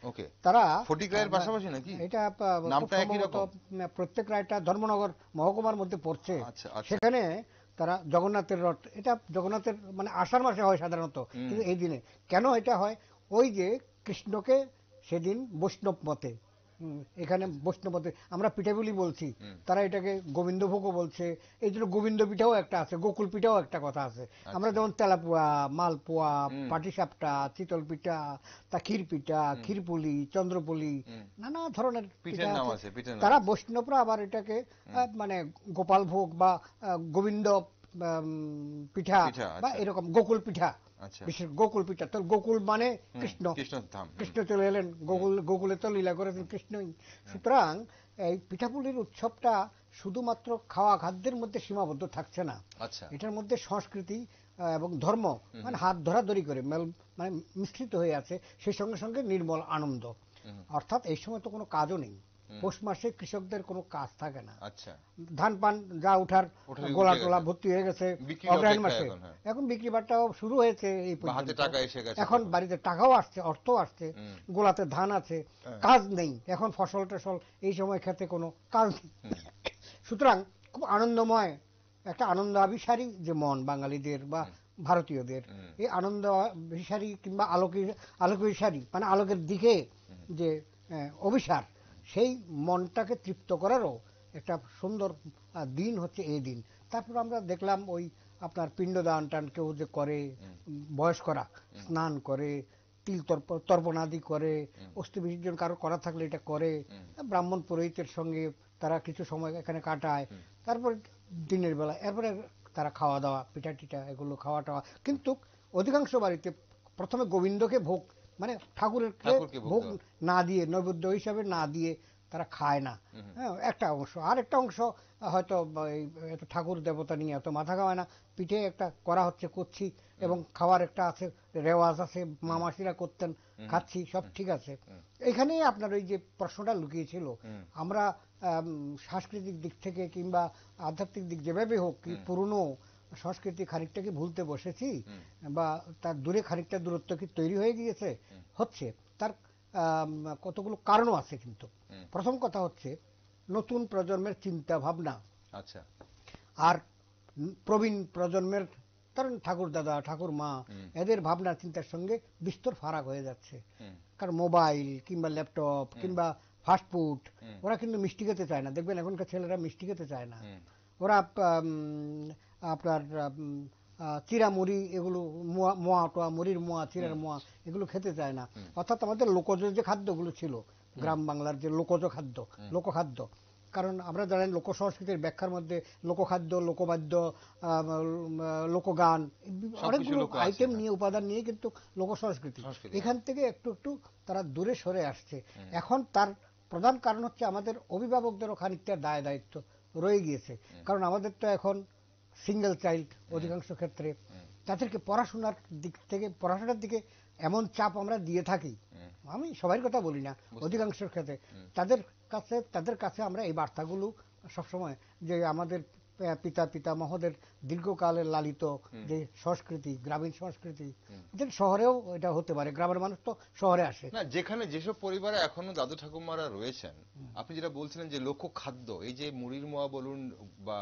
তারা ফটিক রায়ের পাশাপাশি নাকি এটা প্রত্যেক রায়টা ধর্মনগর মহকুমার মধ্যে পড়ছে। সেখানে তারা জগন্নাথের রথ, এটা জগন্নাথের মানে আষাঢ় মাসে হয় সাধারণত, কিন্তু এই দিনে কেন এটা হয়? ওই যে কৃষ্ণকে সেদিন বৈষ্ণব মতে, এখানে বৈষ্ণব মতে আমরা পিঠাপুলি বলছি, তারা এটাকে গোবিন্দভোগও বলছে। এই জন্য গোবিন্দ পিঠাও একটা আছে, গোকুল পিঠাও একটা কথা আছে। আমরা যেমন তেলাপুয়া, মালপোয়া, পাটিসাপটা, চিতল পিঠা, তা ক্ষীর পিঠা, ক্ষীরপুলি, চন্দ্রপুলি, নানা ধরনের পিঠা আছে। তারা বৈষ্ণবরা আবার এটাকে মানে গোপাল ভোগ বা গোবিন্দ পিঠা বা এরকম গোকুল পিঠা, বিশেষ গোকুল পিঠা। তো গোকুল মানে কৃষ্ণ, কৃষ্ণ চলে এলেন গোকুলে, তো লীলা করেছেন কৃষ্ণই। সুতরাং এই পিঠাপুলির উৎসবটা শুধুমাত্র খাওয়া খাদ্যের মধ্যে সীমাবদ্ধ থাকছে না, এটার মধ্যে সংস্কৃতি এবং ধর্ম মানে হাত ধরাধরি করে মানে মিশ্রিত হয়ে আছে। সেই সঙ্গে সঙ্গে নির্মল আনন্দ। অর্থাৎ এই সময় তো কোনো কাজও নেই, পৌষ মাসে কৃষকদের কোনো কাজ থাকে না, ধান পান যা উঠার গোলা টোলা ভর্তি হয়ে গেছে অগ্রহায়ণ মাসে। এখন বিক্রি বাট্টাও শুরু হয়েছে, এই এখন বাড়িতে টাকাও আসছে, অর্থও আসছে, গোলাতে ধান আছে, কাজ নেই। এখন ফসল টসল এই সময় খেতে কোনো কাজ নেই। সুতরাং খুব আনন্দময় একটা আনন্দ আবিসারী যে মন বাঙালিদের বা ভারতীয়দের, এই আনন্দ আবিসারী কিংবা আলোকিসারী মানে আলোকের দিকে যে অভিসার, সেই মনটাকে তৃপ্ত করারও একটা সুন্দর দিন হচ্ছে এই দিন। তারপর আমরা দেখলাম ওই আপনার পিণ্ডদান টান কেউ যে করে, বয়স্করা স্নান করে, তিল তর্পণাদি করে, অস্থি বিসর্জন কারো করা থাকলে এটা করে, ব্রাহ্মণ পুরোহিতের সঙ্গে তারা কিছু সময় এখানে কাটায়। তারপর দিনের বেলা এরপরে তারা খাওয়া দাওয়া, পিঠা টিঠা এগুলো খাওয়া টাওয়া। কিন্তু অধিকাংশ বাড়িতে প্রথমে গোবিন্দকে ভোগ মানে ঠাকুরের ভোগ না দিয়ে, নৈবেদ্য হিসাবে না দিয়ে তারা খায় না। হ্যাঁ, একটা অংশ। আর একটা অংশ হয়তো ঠাকুর দেবতা নিয়ে এত মাথা খাওয়ায় না, পিঠে একটা করা হচ্ছে, করছি, এবং খাওয়ার একটা আছে, রেওয়াজ আছে, মামাসিরা করতেন, খাচ্ছি, সব ঠিক আছে। এখানেই আপনার ওই যে প্রশ্নটা লুকিয়েছিল, আমরা সাংস্কৃতিক দিক থেকে কিংবা আধ্যাত্মিক দিক যেভাবে হোক, কি পুরনো সংস্কৃতি খানিকটা কি ভুলতে বসেছি, বা তার দূরে খানিকটা দূরত্ব কি তৈরি হয়ে গিয়েছে? হচ্ছে। তার কতগুলো কারণও আছে। কিন্তু প্রথম কথা হচ্ছে নতুন প্রজন্মের চিন্তা ভাবনা, আর প্রবীণ প্রজন্মের কারণ ঠাকুর দাদা ঠাকুর মা এদের ভাবনা চিন্তার সঙ্গে বিস্তর ফারাক হয়ে যাচ্ছে। কারণ মোবাইল কিংবা ল্যাপটপ কিংবা ফাস্টফুড, ওরা কিন্তু মিষ্টি খেতে চায় না। দেখবেন এখনকার ছেলেরা মিষ্টি খেতে চায় না, ওরা আপনার চিরা মুড়ি, এগুলো মোয়া টোয়া, মুড়ির মোয়া, চিরার মোয়া, এগুলো খেতে চায় না। অর্থাৎ আমাদের লোকজ যে খাদ্যগুলো ছিল, গ্রাম বাংলার যে লোকজ খাদ্য, লোকখাদ্য, কারণ আমরা জানেন লোক সংস্কৃতির ব্যাখ্যার মধ্যে লোকখাদ্য, লোকবাদ্য, লোকগান, অনেকগুলো আইটেম নিয়ে, উপাদান নিয়ে কিন্তু লোক সংস্কৃতি। এখান থেকে একটু একটু তারা দূরে সরে আসছে। এখন তার প্রধান কারণ হচ্ছে আমাদের অভিভাবকদেরও খানিকটা দায় দায়িত্ব রয়ে গিয়েছে। কারণ আমাদের তো এখন সিঙ্গেল চাইল্ড অধিকাংশ ক্ষেত্রে, তাদেরকে পড়াশোনার দিকে এমন চাপ আমরা দিয়ে থাকি, আমি সবার কথা বলি না, অধিকাংশের ক্ষেত্রে তাদের কাছে আমরা এই বার্তাগুলো সবসময়, যে আমাদের পিতামহদের দীর্ঘকালের লালিত যে সংস্কৃতি, গ্রামীণ সংস্কৃতি, শহরেও এটা হতে পারে, গ্রামের মানুষ তো শহরে আসে না, যেখানে যেসব পরিবারে এখনো দাদু ঠাকুমারা রয়েছেন, আপনি যেটা বলছিলেন যে লোকখাদ্য, এই যে মুড়ির মোয়া বলুন বা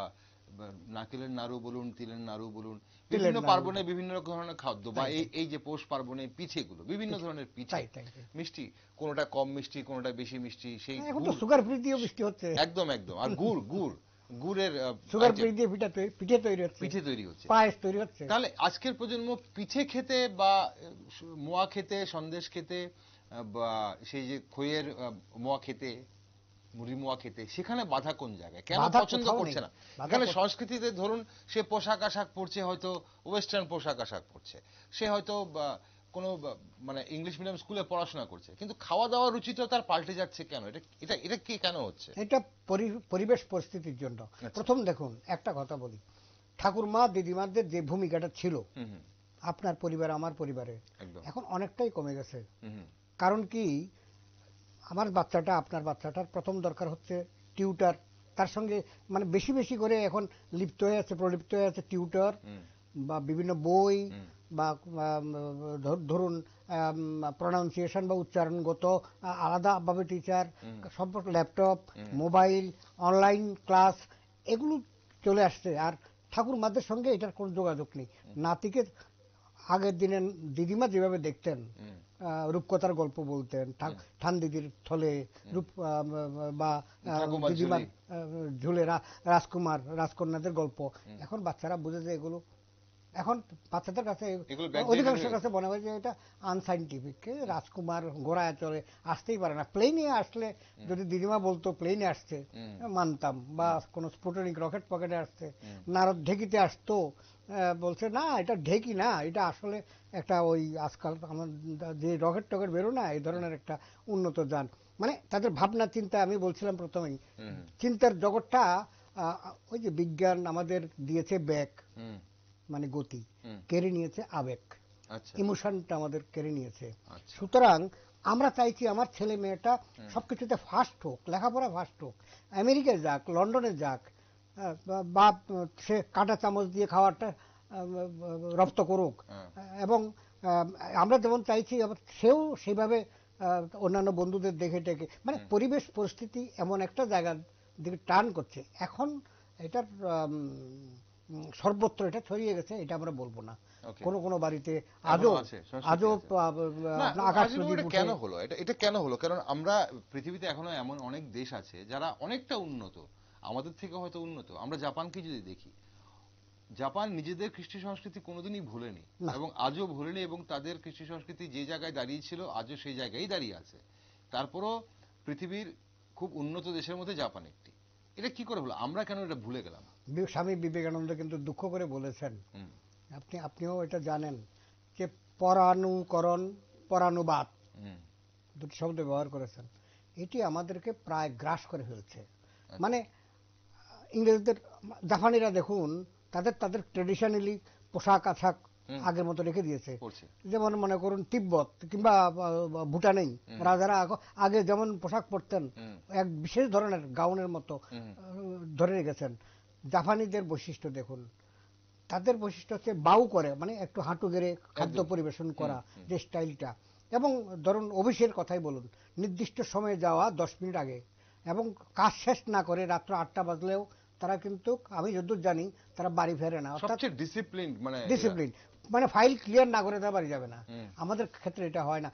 নারকেলের নাড়ু বলুন, তিলের নাড়ু বলুন, বিভিন্ন পার্বণে বিভিন্ন ধরনের খাদ্য, বা এই যে পৌষ পার্বণে পিঠেগুলো, বিভিন্ন ধরনের পিঠে, মিষ্টি, কোনটা কম মিষ্টি, কোনটা বেশি মিষ্টি, সেই সুগার ফ্রি দিয়েও মিষ্টি হচ্ছে, একদম একদম। আর গুড়ের সুগার ফ্রি দিয়ে পিঠে তৈরি হচ্ছে, পায়েস তৈরি হচ্ছে। তাহলে আজকের প্রজন্ম পিঠে খেতে বা মোয়া খেতে, সন্দেশ খেতে বা সেই যে খইয়ের মোয়া খেতে, মুড়ি মোয়া খেতে, সেখানে বাধা কোন জায়গায়? কেন পছন্দ করছে না? এখানে সংস্কৃতিতে ধরুন সে পোশাক আশাক পরছে, হয়তো ওয়েস্টার্ন পোশাক আশাক পরছে, সে হয়তো কোনো মানে ইংলিশ মিডিয়াম স্কুলে পড়াশোনা করছে, কিন্তু খাওয়া দাওয়ার রুচিটা তার পাল্টে যাচ্ছে কেন? এটা এটা এটা কি কেন হচ্ছে? এটা পরিবেশ পরিস্থিতির জন্য। প্রথম দেখুন, একটা কথা বলি, ঠাকুরমা দিদিমাদের যে ভূমিকাটা ছিল আপনার পরিবার আমার পরিবারে, এখন অনেকটাই কমে গেছে। কারণ কি, আমার বাচ্চাটা আপনার বাচ্চাটার প্রথম দরকার হচ্ছে টিউটার, তার সঙ্গে মানে বেশি বেশি করে এখন লিপ্ত হয়ে আছে, প্রলিপ্ত হয়ে আছে টিউটার বা বিভিন্ন বই বা ধরুন প্রনাউন্সিয়েশন বা উচ্চারণগত আলাদাভাবে টিচার, সব ল্যাপটপ, মোবাইল, অনলাইন ক্লাস, এগুলো চলে আসছে। আর ঠাকুরমাদের সঙ্গে এটার কোনো যোগাযোগ নেই। নাতিকে আগের দিনে দিদিমা যেভাবে দেখতেন, রূপকথার গল্প বলতেন, ঠান দিদির থলে রূপ বা দিদিমার ঝুলে রাজকুমার রাজকন্যাদের গল্প, এখন বাচ্চারা বুঝে যে এগুলো, এখন বাচ্চাদের কাছে অধিকাংশের কাছে মনে হয় যে এটা আনসাইন্টিফিক। রাজকুমার ঘোড়ায় চলে, আসতেই পারে না। প্লেনে আসলে যদি দিদিমা বলতো প্লেনে আসছে মানতাম, বা কোনো স্পুটনিক রকেট পকেটে আসছে, নারদ ঢেকিতে আসতো, বলছে না এটা ঢেকি না, এটা আসলে একটা ওই আজকাল আমার যে রকেট টকেট বেরো না, এই ধরনের একটা উন্নত যান। মানে তাদের ভাবনা চিন্তা, আমি বলছিলাম প্রথমেই, চিন্তার জগৎটা ওই যে বিজ্ঞান আমাদের দিয়েছে ব্যাগ মানে গতি, কেড়ে নিয়েছে আবেগ, ইমোশনটা আমাদের কেড়ে নিয়েছে। সুতরাং আমরা চাইছি আমার ছেলে মেয়েটা সবকিছুতে ফাস্ট হোক, লেখাপড়া ফাস্ট হোক, আমেরিকায় যাক, লন্ডনে যাক, বা সে কাঁটা চামচ দিয়ে খাওয়াটা রপ্ত করুক, এবং আমরা যেমন চাইছি সেও সেইভাবে অন্যান্য বন্ধুদের দেখে টেকে, মানে পরিবেশ পরিস্থিতি এমন একটা জায়গার দিকে টার্ন করছে এখন, এটার সর্বত্র এটা ছড়িয়ে গেছে, এটা আমরা বলবো না। কোন কোন বাড়িতে আজও আকাশ কেন হলো এটা কেন হলো? কারণ আমরা পৃথিবীতে এখনো এমন অনেক দেশ আছে যারা অনেকটা উন্নত, আমাদের থেকে হয়তো উন্নত। আমরা জাপানকে যদি দেখি, জাপান নিজেদের কৃষ্টি সংস্কৃতি কোনোদিনই ভুলেনি এবং আজও ভুলেনি, এবং তাদের কৃষ্টি সংস্কৃতি যে জায়গায় দাঁড়িয়ে ছিল আজও সেই জায়গায় দাঁড়িয়ে আছে। তারপরও পৃথিবীর খুব উন্নত দেশের মধ্যে জাপান একটি। এটা কি করে হলো? আমরা কেন এটা ভুলে গেলাম? স্বামী বিবেকানন্দ কিন্তু দুঃখ করে বলেছেন, আপনিও এটা জানেন, যে পরানুকরণ পরানুবাদ দুটি শব্দ ব্যবহার করেছেন। এটি আমাদেরকে প্রায় গ্রাস করে ফেলছে। মানে ইংরেজদের, জাপানিরা দেখুন তাদের ট্রেডিশনালি পোশাক আশাক আগের মতো রেখে দিয়েছে। যেমন মনে করুন তিব্বত কিংবা ভুটানেই রাজারা আগে যেমন পোশাক পরতেন, এক বিশেষ ধরনের গাউনের মতো ধরে রেখেছেন। জাপানিদের বৈশিষ্ট্য দেখুন, তাদের বৈশিষ্ট্য হচ্ছে বাউ করে, মানে একটু হাঁটু গেড়ে খাদ্য পরিবেশন করা, যে স্টাইলটা। এবং ধরুন অফিসের কথাই বলুন, নির্দিষ্ট সময়ে যাওয়া 10 মিনিট আগে, এবং কাজ শেষ না করে রাত্র 8টা বাজলেও তারা কিন্তু, আমি যতদূর জানি, তারা বাড়ি ফেরে না। সবচেয়ে ডিসিপ্লিন, মানে ফাইল ক্লিয়ার না করে তারা বাড়ি যাবে না। আমাদের ক্ষেত্রে এটা হয় না।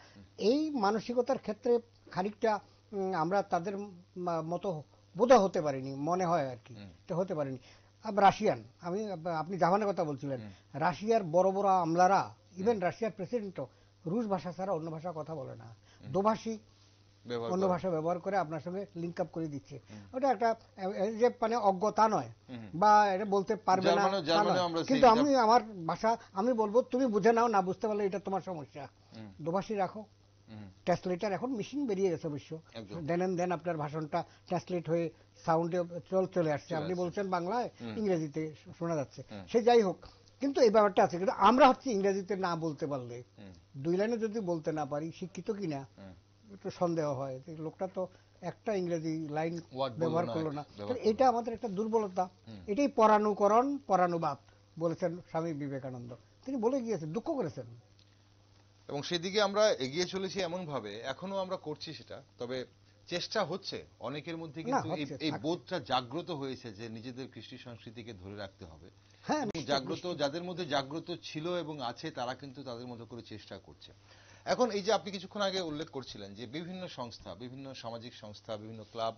এই মানসিকতার ক্ষেত্রে খানিকটা আমরা তাদের মতো বোধহয় হতে পারিনি, মনে হয় আর কি, এটা হতে পারিনি। রাশিয়ান, আপনি জাপানের কথা বলছিলেন, রাশিয়ার বড় বড় আমলারা, ইভেন রাশিয়ার প্রেসিডেন্টও রুশ ভাষা ছাড়া অন্য ভাষা কথা বলে না, দোভাষী অন্য ভাষা ব্যবহার করে আপনার সঙ্গে লিঙ্ক আপ করে দিচ্ছে। ওটা একটা যে মানে অজ্ঞতা নয়, বা এটা বলতে পারবে না, কিন্তু আমি আমার ভাষা আমি বলবো, তুমি বুঝে নাও, না বুঝতে পারলে এটা তোমার সমস্যা, দোভাষী রাখো। ট্রান্সলেটার এখন মেশিন বেরিয়ে গেছে অবশ্য, দেন আপনার ভাষণটা ট্রান্সলেট হয়ে সাউন্ডে চলে আসছে, আপনি বলছেন বাংলায়, ইংরেজিতে শোনা যাচ্ছে। সে যাই হোক, কিন্তু এই ব্যাপারটা আছে। কিন্তু আমরা হচ্ছে ইংরেজিতে না বলতে পারলে, 2 লাইনে যদি বলতে না পারি, শিক্ষিত কিনা একটু সন্দেহ হয়, লোকটা তো একটা ইংরেজি লাইন ব্যবহার করলো না। এটা আমাদের একটা দুর্বলতা। এটাই পরানুকরণ পরানুবাদ বলেছেন স্বামী বিবেকানন্দ, তিনি বলে গিয়েছেন, দুঃখ করেছেন। এবং সেদিকে আমরা এগিয়ে চলেছি এমন ভাবে, এখনো আমরা করছি সেটা, তবে চেষ্টা হচ্ছে অনেকের মধ্যে, কিন্তু এই বোধটা জাগ্রত হয়েছে যে নিজেদের কৃষ্টি সংস্কৃতিকে ধরে রাখতে হবে। জাগ্রত, যাদের মধ্যে জাগ্রত ছিল এবং আছে, তারা কিন্তু তাদের মতো করে চেষ্টা করছে। এখন এই যে আপনি কিছুক্ষণ আগে উল্লেখ করছিলেন যে বিভিন্ন সংস্থা, বিভিন্ন সামাজিক সংস্থা, বিভিন্ন ক্লাব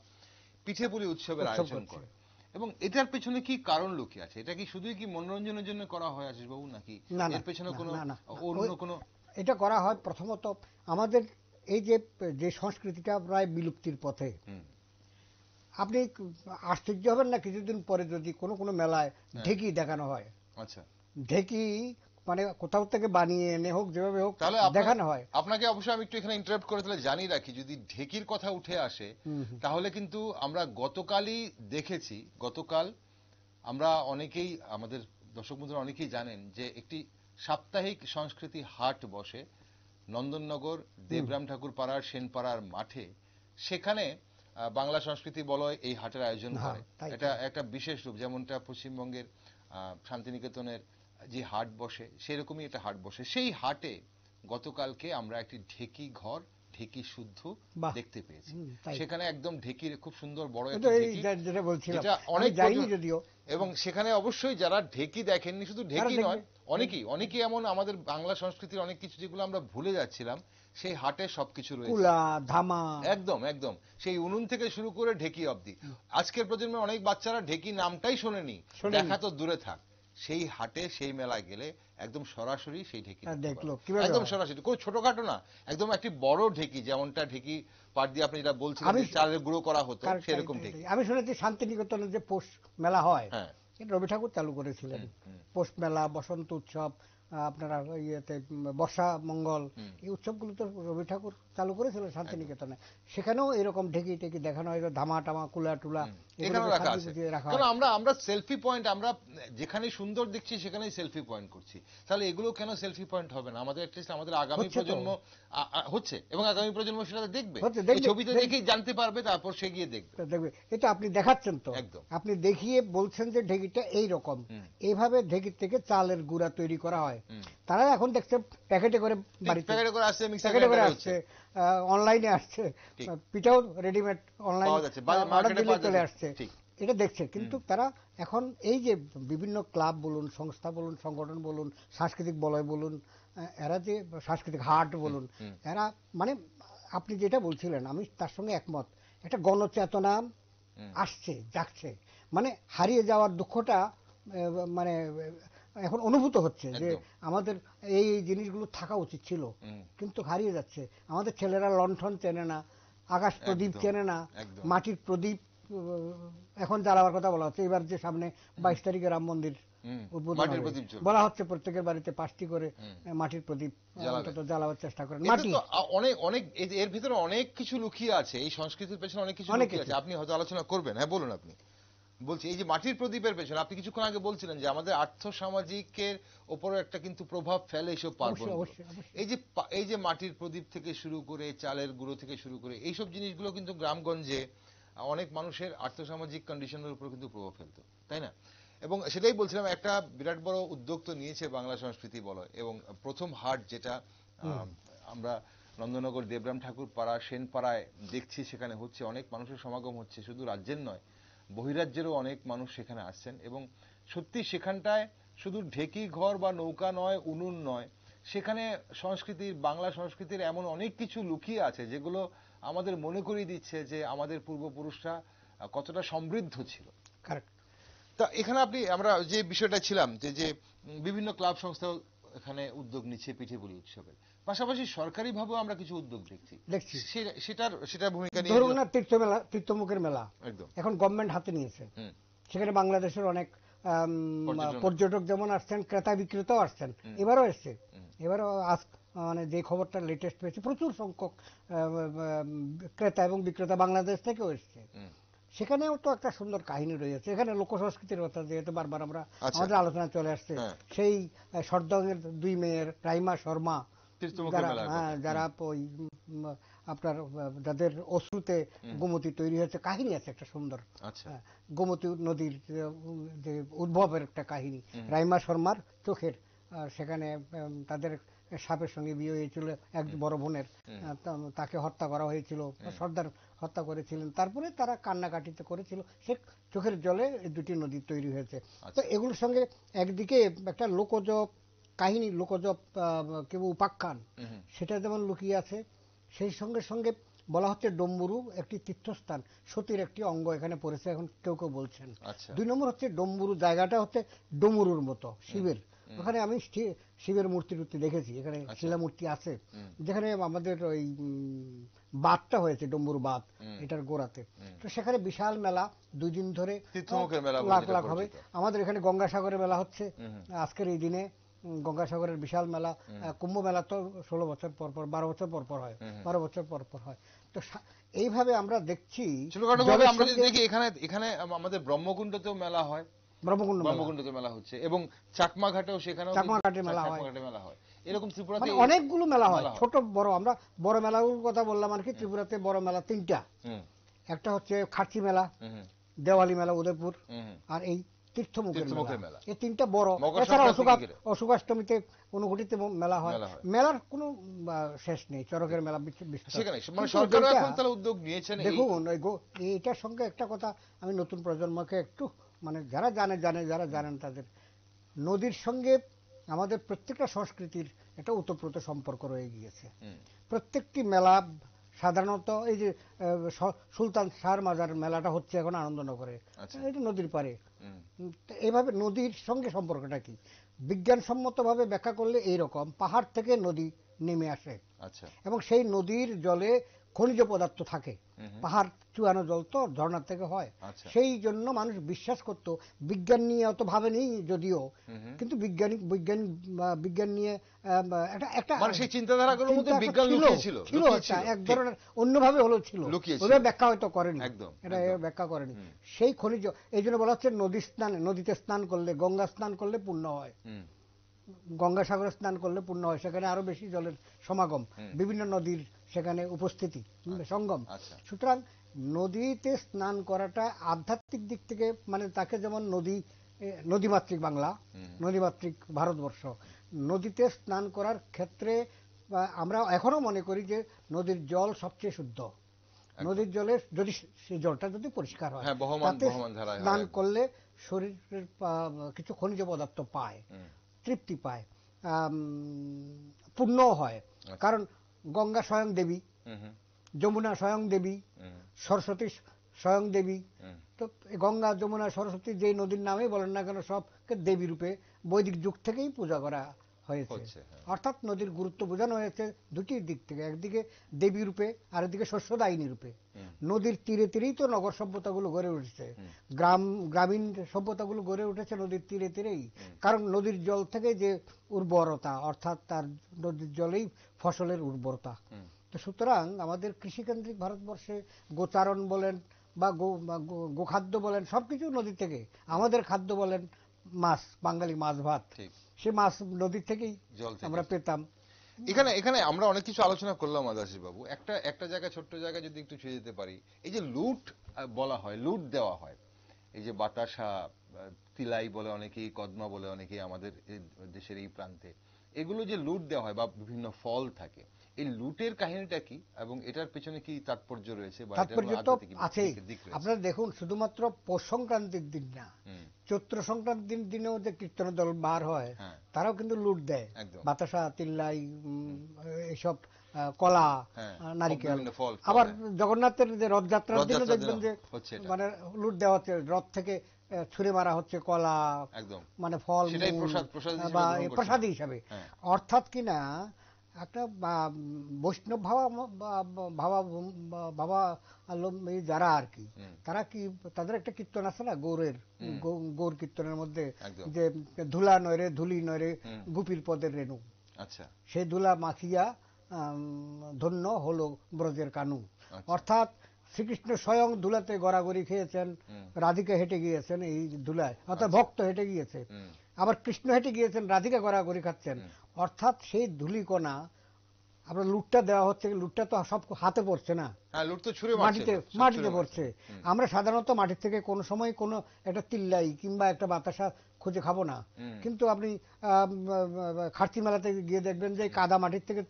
পিঠেপুলি উৎসবের আয়োজন করে, এবং এটার পেছনে কি কারণ লুকিয়ে আছে? এটা কি শুধুই কি মনোরঞ্জনের জন্য করা হয় আশিস বাবু, নাকি এর পেছনে কোনো অন্য কোনো? এটা করা হয় প্রথমত আমাদের এই যে সংস্কৃতিটা প্রায় বিলুপ্তির পথে, আপনি আশ্চর্য হবেন না কিছুদিন পরে যদি কোনো কোনো মেলায় ঢেকি দেখানো হয়। আচ্ছা, ঢেকি মানে কোথাও থেকে বানিয়ে এনে হোক, যেভাবে হোক দেখানো হয়। আপনাকে অবশ্যই আমি একটু এখানে ইন্টারাপ্ট করে তাহলে জানিয়ে রাখি, যদি ঢেকির কথা উঠে আসে তাহলে কিন্তু আমরা গতকালই দেখেছি, গতকাল আমরা অনেকেই, আমাদের দর্শক বন্ধুরা অনেকেই জানেন যে একটি সাপ্তাহিক সংস্কৃতি হাট বসে নন্দননগর দেবরাম ঠাকুর পাড়ার সেনপাড়ার মাঠে। সেখানে বাংলা সংস্কৃতি বলয় এই হাটের আয়োজন করে। এটা একটা বিশেষ রূপ, যেমনটা পশ্চিমবঙ্গের শান্তিনিকেতনের যে হাট বসে সেরকমই এটা হাট বসে। সেই হাটে গতকালকে আমরা একটি ঢেকি ঘর, ঢেকি শুদ্ধ দেখতে পেয়েছি। সেখানে একদম ঢেকির খুব সুন্দর বড় একটা ঢেকি, যেটা অনেক যদিও, এবং সেখানে অবশ্যই যারা ঢেকি দেখেননি, শুধু ঢেকি নয়, অনেকেই এমন আমাদের বাংলা সংস্কৃতির অনেক কিছু যেগুলো আমরা ভুলে যাচ্ছিলাম, সেই হাটে সবকিছু রয়েছে। কুলা, ধামা, একদম একদম সেই উনুন থেকে শুরু করে ঢেকি অবধি। আজকের প্রজন্মের অনেক বাচ্চারা ঢেকি নামটাই শোনেনি, দেখা তো দূরে থাক। সেই হাটে, সেই মেলায় গেলে একদম সরাসরি সেই ঢেকি দেখলো, একদম সরাসরি, কোনো ছোটখাটো না, একদম একটি বড় ঢেকি, যেমনটা ঢেকি পাট দিয়ে আপনি যেটা বলছিলেন চালের গুঁড়ো করা হতো, সেরকম ঢেকি। আমি শুনেছি শান্তিনিকেতনে যে পৌষ মেলা হয়, রবি ঠাকুর চালু করেছিলেন। পৌষ মেলা, বসন্ত উৎসব, আপনারা ইয়েতে বর্ষা মঙ্গল, এই উৎসবগুলো তো রবি ঠাকুর চালু করেছিলেন শান্তিনিকেতনে। সেখানেও এরকম ঢেকি টেকি দেখানো হয়, ধামা টামা, কুলা টুলা এখানেও রাখা আছে। কারণ আমরা সেলফি পয়েন্ট, আমরা যেখানে সুন্দর দেখছি সেখানেই সেলফি পয়েন্ট করছি, তাহলে এগুলো কেন সেলফি পয়েন্ট হবে না? আমাদের অ্যাটলিস্ট আমাদের আগামী প্রজন্ম হচ্ছে, এবং আগামী প্রজন্ম সেটা দেখবে, ছবিতে দেখেই জানতে পারবে, তারপর সে গিয়ে দেখবে। এটা আপনি দেখাচ্ছেন তো, আপনি দেখিয়ে বলছেন যে ঢেকিটা এইরকম, এইভাবে ঢেকির থেকে চালের গুঁড়া তৈরি করা হয়। তারা এখন দেখছে প্যাকেটে করে, বাড়িতে প্যাকেটে করে আসছে, অনলাইনে আসছে, পিঠাও রেডিমেড অনলাইন অর্ডার দিলে চলে আসছে, এটা দেখছে। কিন্তু তারা এখন এই যে বিভিন্ন ক্লাব বলুন, সংস্থা বলুন, সংগঠন বলুন, সাংস্কৃতিক বলয় বলুন, এরা যে সাংস্কৃতিক হাট বলুন, এরা মানে আপনি যেটা বলছিলেন আমি তার সঙ্গে একমত, একটা গণচেতনা আসছে, জাগছে, মানে হারিয়ে যাওয়ার দুঃখটা মানে এখন অনুভূত হচ্ছে যে আমাদের এই জিনিসগুলো থাকা উচিত ছিল, কিন্তু হারিয়ে যাচ্ছে। আমাদের ছেলেরা লণ্ঠন চেনে না, আকাশ প্রদীপ চেনে না, মাটির প্রদীপ এখন জ্বালাবার কথা বলা হচ্ছে। এবার যে সামনে 22 তারিখে রাম মন্দির উদ্বোধন বলা হচ্ছে, প্রত্যেকের বাড়িতে 5টি করে মাটির প্রদীপ অন্তত জ্বালাবার চেষ্টা করেন। মাটি অনেক এর ভিতরে অনেক কিছু লুকিয়ে আছে, এই সংস্কৃতির পেছনে অনেক কিছু লুকিয়ে আছে, আপনি হয়তো আলোচনা করবেন। হ্যাঁ বলুন। আপনি বলছি এই যে মাটির প্রদীপের পেছনে আপনি কিছুক্ষণ আগে বলছিলেন যে আমাদের আর্থসামাজিকের উপরে একটা কিন্তু প্রভাব ফেলে এইসব পার্বণ। এই যে মাটির প্রদীপ থেকে শুরু করে, চালের গুঁড়ো থেকে শুরু করে, এইসব জিনিসগুলো কিন্তু গ্রামগঞ্জে অনেক মানুষের আর্থসামাজিক কন্ডিশনের উপর কিন্তু প্রভাব ফেলতো, তাই না? এবং সেটাই বলছিলাম, একটা বিরাট বড় উদ্যোগ তো নিয়েছে বাংলা সংস্কৃতি বলয়, এবং প্রথম হাট যেটা আমরা নন্দননগর দেবরাম ঠাকুর পাড়া সেনপাড়ায় দেখছি, সেখানে হচ্ছে, অনেক মানুষের সমাগম হচ্ছে, শুধু রাজ্যের নয় বহিরাজ্যেরও অনেক মানুষ সেখানে আসছেন। এবং সত্যি সেখানটায় শুধু ঢেকি ঘর বা নৌকা নয়, উনুন নয়, সেখানে সংস্কৃতির, বাংলা সংস্কৃতির এমন অনেক কিছু লুকিয়ে আছে যেগুলো আমাদের মনে করিয়ে দিচ্ছে যে আমাদের পূর্বপুরুষরা কতটা সমৃদ্ধ ছিল। তা এখানে আমরা যে বিষয়টা ছিলাম যে বিভিন্ন ক্লাব সংস্থা এখানে উদ্যোগ নিচ্ছে পিঠেপুলি উৎসবের পাশাপাশি সরকারিভাবেও আমরা কিছু উদ্যোগ দেখছি। সেটার ভূমিকা নিয়ে, ধরুন না তীর্থমুখের মেলা এখন গভর্নমেন্ট হাতে নিয়েছে, সেখানে বাংলাদেশের অনেক পর্যটক যেমন আসছেন, ক্রেতা বিক্রেতাও আসছেন, এবারও এসছে। এবারও মানে যে খবরটা লেটেস্ট পেয়েছে, প্রচুর সংখ্যক ক্রেতা এবং বিক্রেতা বাংলাদেশ থেকেও এসছে। সেখানেও তো একটা সুন্দর কাহিনী রয়েছে। এখানে লোকসংস্কৃতির কথা যেহেতু বারবার আমরা আমাদের আলোচনা চলে আসছে, সেই সর্দারের 2 মেয়ের, রাইমা শর্মা, যারা ওই আপনার যাদের অশ্রুতে গোমতী তৈরি হয়েছে, কাহিনী আছে একটা সুন্দর, গোমতী নদীর যে উদ্ভবের একটা কাহিনী, রাইমা শর্মার চোখের। সেখানে তাদের সাপের সঙ্গে বিয়ে হয়েছিল এক বড় বোনের, তাকে হত্যা করা হয়েছিল, সর্দার হত্যা করেছিলেন, তারপরে তারা কান্নাকাটিতে করেছিল, সে চোখের জলে 2টি নদী তৈরি হয়েছে। তো এগুলোর সঙ্গে একদিকে একটা লোকজ কাহিনী, লোকজ কেউ উপাখ্যান, সেটা যেমন লুকিয়ে আছে, সেই সঙ্গে সঙ্গে বলা হচ্ছে ডম্বুরু একটি তীর্থস্থান, সতীর একটি অঙ্গ এখানে পড়েছে এখন কেউ কেউ বলছেন। 2 নম্বর হচ্ছে ডম্বুরু জায়গাটা হচ্ছে ডমুরুর মতো, শিবের ওখানে আমি শিবের মূর্তি টুর্তি দেখেছি, এখানে শিলা মূর্তি আছে, যেখানে আমাদের ওই বাঁধটা হয়েছে, ডম্বুর বাঁধ, এটার গোড়াতে। তো সেখানে বিশাল মেলা, 2 দিন ধরে লাখ লাখ হবে। আমাদের এখানে গঙ্গাসাগরের মেলা হচ্ছে আজকের এই দিনে, গঙ্গাসাগরের বিশাল মেলা। কুম্ভ মেলা তো 16 বছর পর পর, 12 বছর পর পর হয়, 12 বছর পর পর হয়। তো এইভাবে আমরা দেখছি। আমরা যদি দেখি এখানে আমাদের ব্রহ্মকুণ্ডতেও মেলা হয়, ব্রহ্মকুণ্ডতে মেলা হচ্ছে, এবং চাকমা ঘাটেও, সেখানেও চাকমা ঘাটে মেলা হয়। এরকম ত্রিপুরাতে অনেকগুলো মেলা হয়, ছোট বড়। আমরা বড় মেলাগুলোর কথা বললাম আর কি। ত্রিপুরাতে বড় মেলা 3টা। একটা হচ্ছে খার্চি মেলা, দেওয়ালি মেলা উদয়পুর, আর এই তীর্থমুখের মেলা। এই 3টা বড়। এছাড়া অশুকাষ্টমীতে অনুঘটিত মেলা হয়। মেলার কোনো শেষ নেই, চরকের মেলা। দেখুন, এইটার সঙ্গে একটা কথা আমি নতুন প্রজন্মকে একটু, মানে যারা জানেন তাদের, নদীর সঙ্গে আমাদের প্রত্যেকটা সংস্কৃতির একটা ওতপ্রোত সম্পর্ক রয়ে গিয়েছে। প্রত্যেকটি মেলা সাধারণত, এই যে সুলতান শাহর মাজার মেলাটা হচ্ছে এখন আনন্দনগরে, এটা নদীর পারে। এইভাবে নদীর সঙ্গে সম্পর্কটা কি, বিজ্ঞানসম্মতভাবে ব্যাখ্যা করলে এইরকম: পাহাড় থেকে নদী নেমে আসে, এবং সেই নদীর জলে খনিজ পদার্থ থাকে। পাহাড় চুয়ানো জল তো ঝর্ণার থেকে হয়। সেই জন্য মানুষ বিশ্বাস করত, বিজ্ঞান নিয়ে অত ভাবেনি যদিও, কিন্তু বিজ্ঞান নিয়ে একটা চিন্তাধারাগুলোর মধ্যে বিজ্ঞান ছিল, এক ধরনের অন্যভাবে হলো ছিল, ওইভাবে ব্যাখ্যা হয়তো করেনি, এটা ব্যাখ্যা করেনি। সেই খনিজ, এই জন্য বলা হচ্ছে নদীতে স্নান করলে, গঙ্গা স্নান করলে পুণ্য হয়, গঙ্গাসাগরে স্নান করলে পুণ্য হয়। সেখানে আরো বেশি জলের সমাগম, বিভিন্ন নদীর সেখানে উপস্থিতি, সঙ্গম। সুতরাং নদীতে স্নান করাটা আধ্যাত্মিক দিক থেকে, মানে তাকে যেমন নদীমাতৃক বাংলা, নদীমাতৃক ভারতবর্ষ, নদীতে স্নান করার ক্ষেত্রে আমরা এখনো মনে করি যে নদীর জল সবচেয়ে শুদ্ধ। নদীর জলে যদি সেই জলটা যদি পরিষ্কার হয়, তাতে স্নান করলে শরীরের কিছু খনিজ পদার্থ পায়, তৃপ্তি পায়, পুণ্যও হয়। কারণ গঙ্গা স্বয়ং দেবী, যমুনা স্বয়ং দেবী, সরস্বতী স্বয়ং দেবী। তো গঙ্গা, যমুনা, সরস্বতী যেই নদীর নামে বলেন না কেন, সবকে দেবী রূপে বৈদিক যুগ থেকেই পূজা করা হয়েছে। অর্থাৎ নদীর গুরুত্ব বোঝানো হয়েছে দুটির দিক থেকে, একদিকে দেবী রূপে, আর একদিকে শস্যদায়িনী রূপে। নদীর তীরে তীরেই তো নগর সভ্যতাগুলো গড়ে উঠেছে, গ্রামীণ সভ্যতাগুলো গড়ে উঠেছে নদীর তীরে তীরেই। কারণ নদীর জল থেকে যে উর্বরতা, অর্থাৎ তার নদীর জলেই ফসলের উর্বরতা। তো সুতরাং আমাদের কৃষিকেন্দ্রিক ভারতবর্ষে গোচারণ বলেন বা গোখাদ্য বলেন, সবকিছু নদী থেকে। আমাদের খাদ্য বলেন মাছ, বাঙালি মাছ ভাত, সে মাছ নদীর থেকেই আমরা পেতাম। এখানে আমরা অনেক কিছু আলোচনা করলাম আদাসী বাবু। একটা জায়গা, ছোট্ট জায়গা যদি একটু ছুঁয়ে যেতে পারি, এই যে লুট বলা হয়, লুট দেওয়া হয়, এই যে বাতাসা, তিলাই বলে অনেকেই, কদমা বলে অনেকেই আমাদের দেশের এই প্রান্তে, এগুলো যে লুট দেওয়া হয় বা বিভিন্ন ফল থাকে, এই লুটের কাহিনীটা কি এবং এটার পেছনে কি তাৎপর্য রয়েছে? তাৎপর্য তো আছেই। আপনারা দেখুন, শুধুমাত্র পৌষ সংক্রান্তির দিন না, চৈত্র সংক্রান্তির দিনেও যে কীর্তনের দল বার হয়, তারাও কিন্তু লুট দেয়। বাতাসা, তিল্লাই, এইসব কলা, নারিকেল। আবার জগন্নাথের যে রথযাত্রার দিনে দেখবেন যে মানে লুট দেওয়া হচ্ছে, রথ থেকে ছুঁড়ে মারা হচ্ছে কলা, মানে ফল বা প্রসাদী হিসাবে। অর্থাৎ কিনা একটা বৈষ্ণব ভাবা যারা আর কি, তারা কি, তাদের একটা কীর্তন আছে না গৌর কীর্তনের মধ্যে, যে ধুলা নয়রে, ধুলি নয়রে, গুপির পদের রেণু, সেই ধুলা মাখিয়া ধন্য হলো ব্রজের কানু। অর্থাৎ শ্রীকৃষ্ণ স্বয়ং ধুলাতে গড়াগড়ি খেয়েছেন, রাধিকা হেঁটে গিয়েছেন এই ধুলায়, অর্থাৎ ভক্ত হেঁটে গিয়েছে। আবার কৃষ্ণ হেঁটে গিয়েছেন, রাধিকা গড়াগড়ি খাচ্ছেন। অর্থাৎ সেই ধুলিকণা আপনার লুটটা দেওয়া হচ্ছে, লুটটা তো সব হাতে পড়ছে না, মাটিতে পড়ছে। আমরা সাধারণত মাটির থেকে কোনো সময় কোনো একটা তিল্লাই কিংবা একটা বাতাসা খুঁজে খাবো না, কিন্তু আপনি খার্চি মেলাতে গিয়ে দেখবেন যে কাদা মাটির থেকে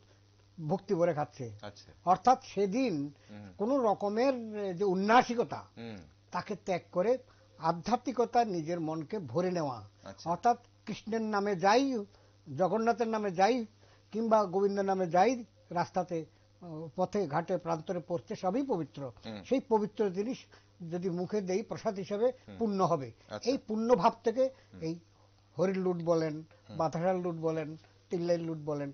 ভক্তি ভরে খাচ্ছে। অর্থাৎ সেদিন কোন রকমের যে উন্নাসিকতা, তাকে ত্যাগ করে আধ্যাত্মিকতা নিজের মনকে ভরে নেওয়া। অর্থাৎ কৃষ্ণের নামে যাই, জগন্নাথের নামে যাই, কিংবা গোবিন্দের নামে যাই, রাস্তাতে, পথে ঘাটে, প্রান্তরে পড়ছে, সবই পবিত্র। সেই পবিত্র জিনিস যদি মুখে দেই প্রসাদ হিসেবে, পুণ্য হবে। এই পুণ্য ভাব থেকে এই হরির লুট বলেন, বাতাসার লুট বলেন, তিল্লাই লুট বলেন,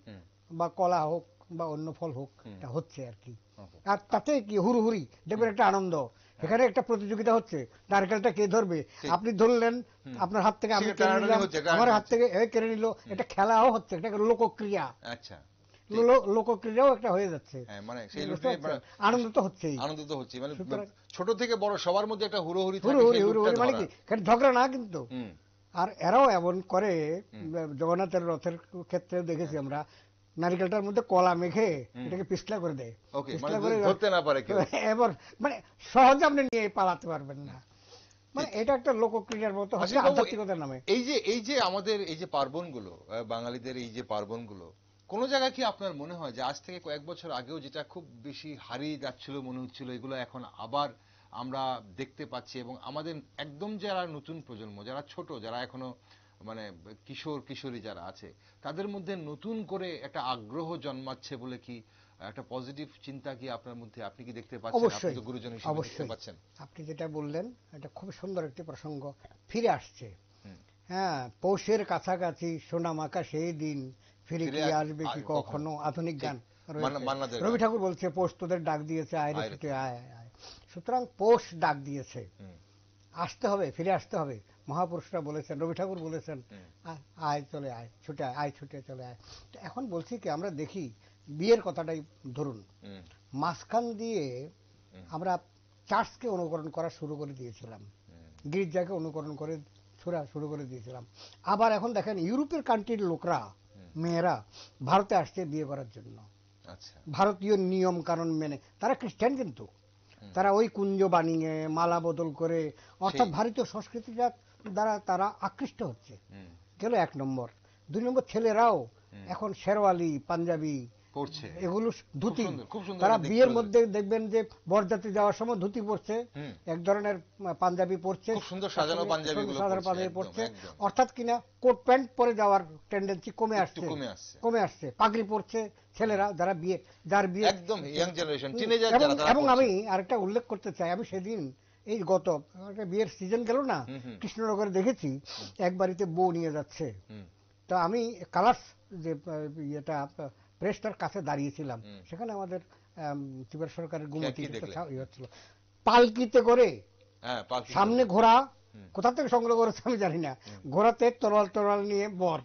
বা কলা হোক বা অন্য ফল হোক, এটা হচ্ছে আর কি। আর তাতে কি হুড়হুড়ি দেখবেন একটা আনন্দ, এখানে একটা প্রতিযোগিতা হচ্ছে, নারকেলটা কে ধরবে, আপনি ধরলেন, আপনার হাত থেকে আমি কেড়ে নিলাম, আমার হাত থেকে কেড়ে নিল, এটা খেলাও হচ্ছে, এটা লোকক্রিয়া। আচ্ছা, লোকক্রিয়াও একটা হয়ে যাচ্ছে, আনন্দ তো হচ্ছেই, আনন্দ তো হচ্ছে, মানে ছোট থেকে বড় সবার মধ্যে একটা হুড়োহুড়ি মানে কি ঝগড়া না কিন্তু। আর এরাও এমন করে, জগন্নাথের রথের ক্ষেত্রে দেখেছি আমরা, নারিকেলটার মধ্যে কলা মেখে এটাকে পিছলা করে দেয়, পিছলা করে ধরতে না পারে কেউ, এবার মানে সহজে আপনি নিয়ে পালাতে পারবেন না, মানে এটা একটা লোকক্রিয়ার মতো হচ্ছে আধ্যাত্মিকতার নামে। এই যে আমাদের এই যে পার্বণগুলো, বাঙালিদের এই যে পার্বণগুলো, কোন জায়গায় কি আপনার মনে হয় যে আজ থেকে কয়েক বছর আগেও যেটা খুব বেশি হারিয়ে যাচ্ছিল মনে হচ্ছিল, এগুলো এখন আবার আমরা দেখতে পাচ্ছি, এবং আমাদের একদম যারা নতুন প্রজন্ম, যারা ছোট, যারা এখনো মানে কিশোর কিশোরী যারা আছে, তাদের মধ্যে নতুন করে একটা আগ্রহ জন্মাচ্ছে বলে কি একটা পজিটিভ চিন্তা কি আপনার মধ্যে, আপনি কি দেখতে পাচ্ছেন? আপনি তো গুরুজন হিসেবে দেখতে পাচ্ছেন। আপনি যেটা বললেন এটা খুব সুন্দর একটি প্রসঙ্গ ফিরে আসছে। হ্যাঁ, পৌষের কাছাকাছি সোনামাখা সেই দিন ফিরে কি আসবে কি কখনো, আধুনিক গান রবি ঠাকুর বলছে, পৌষ তোদের ডাক দিয়েছে, আয় রে ছুটে আয় আয়। সুতরাং পৌষ ডাক দিয়েছে, আসতে হবে, ফিরে আসতে হবে। মহাপুরুষরা বলেছেন, রবি ঠাকুর বলেছেন, আয় চলে আয়, ছুটে আয়, আয় ছুটে চলে আয়। এখন বলছি কি, আমরা দেখি বিয়ের কথাটাই ধরুন, মাঝখান দিয়ে আমরা চার্চকে অনুকরণ করা শুরু করে দিয়েছিলাম, গির্জাকে অনুকরণ করে শুরু করে দিয়েছিলাম। আবার এখন দেখেন ইউরোপের কান্ট্রির লোকরা, মেয়েরা ভারতে আসছে বিয়ে করার জন্য, ভারতীয় নিয়ম কানুন মেনে। তারা খ্রিস্টান কিন্তু তারা ওই কুঞ্জ বানিয়ে মালা বদল করে, অর্থাৎ ভারতীয় সংস্কৃতিটা দ্বারা তারা আকৃষ্ট হচ্ছে, গেল এক নম্বর। দুই নম্বর, ছেলেরাও এখন শেরওয়ালি পাঞ্জাবি পড়ছে, এগুলো ধুতি, তারা বিয়ের মধ্যে দেখবেন যে বরযাত্রী যাওয়ার সময় ধুতি পরছে, এক ধরনের পাঞ্জাবি পরছে, খুব সুন্দর সাজানো পাঞ্জাবি পরছে, অর্থাৎ কিনা কোট প্যান্ট পরে যাওয়ার টেন্ডেন্সি কমে আসছে, পাগড়ি পরছে ছেলেরা, যারা বিয়ে, যার বিয়ে একদম ইয়াং জেনারেশন, টিনেজার যারা। এবং আমি আরেকটা উল্লেখ করতে চাই, আমি সেদিন এই গত বিয়ের সিজন গেল না, কৃষ্ণনগরে দেখেছি এক বাড়িতে বউ নিয়ে যাচ্ছে, তো আমি কালার্স যে এটা প্রেসটার কাছে দাঁড়িয়েছিলাম, সেখানে আমাদের ত্রিপুরা সরকারের গুমতি হচ্ছিল, পালকিতে করে, সামনে ঘোড়া, কোথা থেকে সংগ্রহ করেছে আমি জানি না, ঘোড়াতে তরোয়াল নিয়ে বর,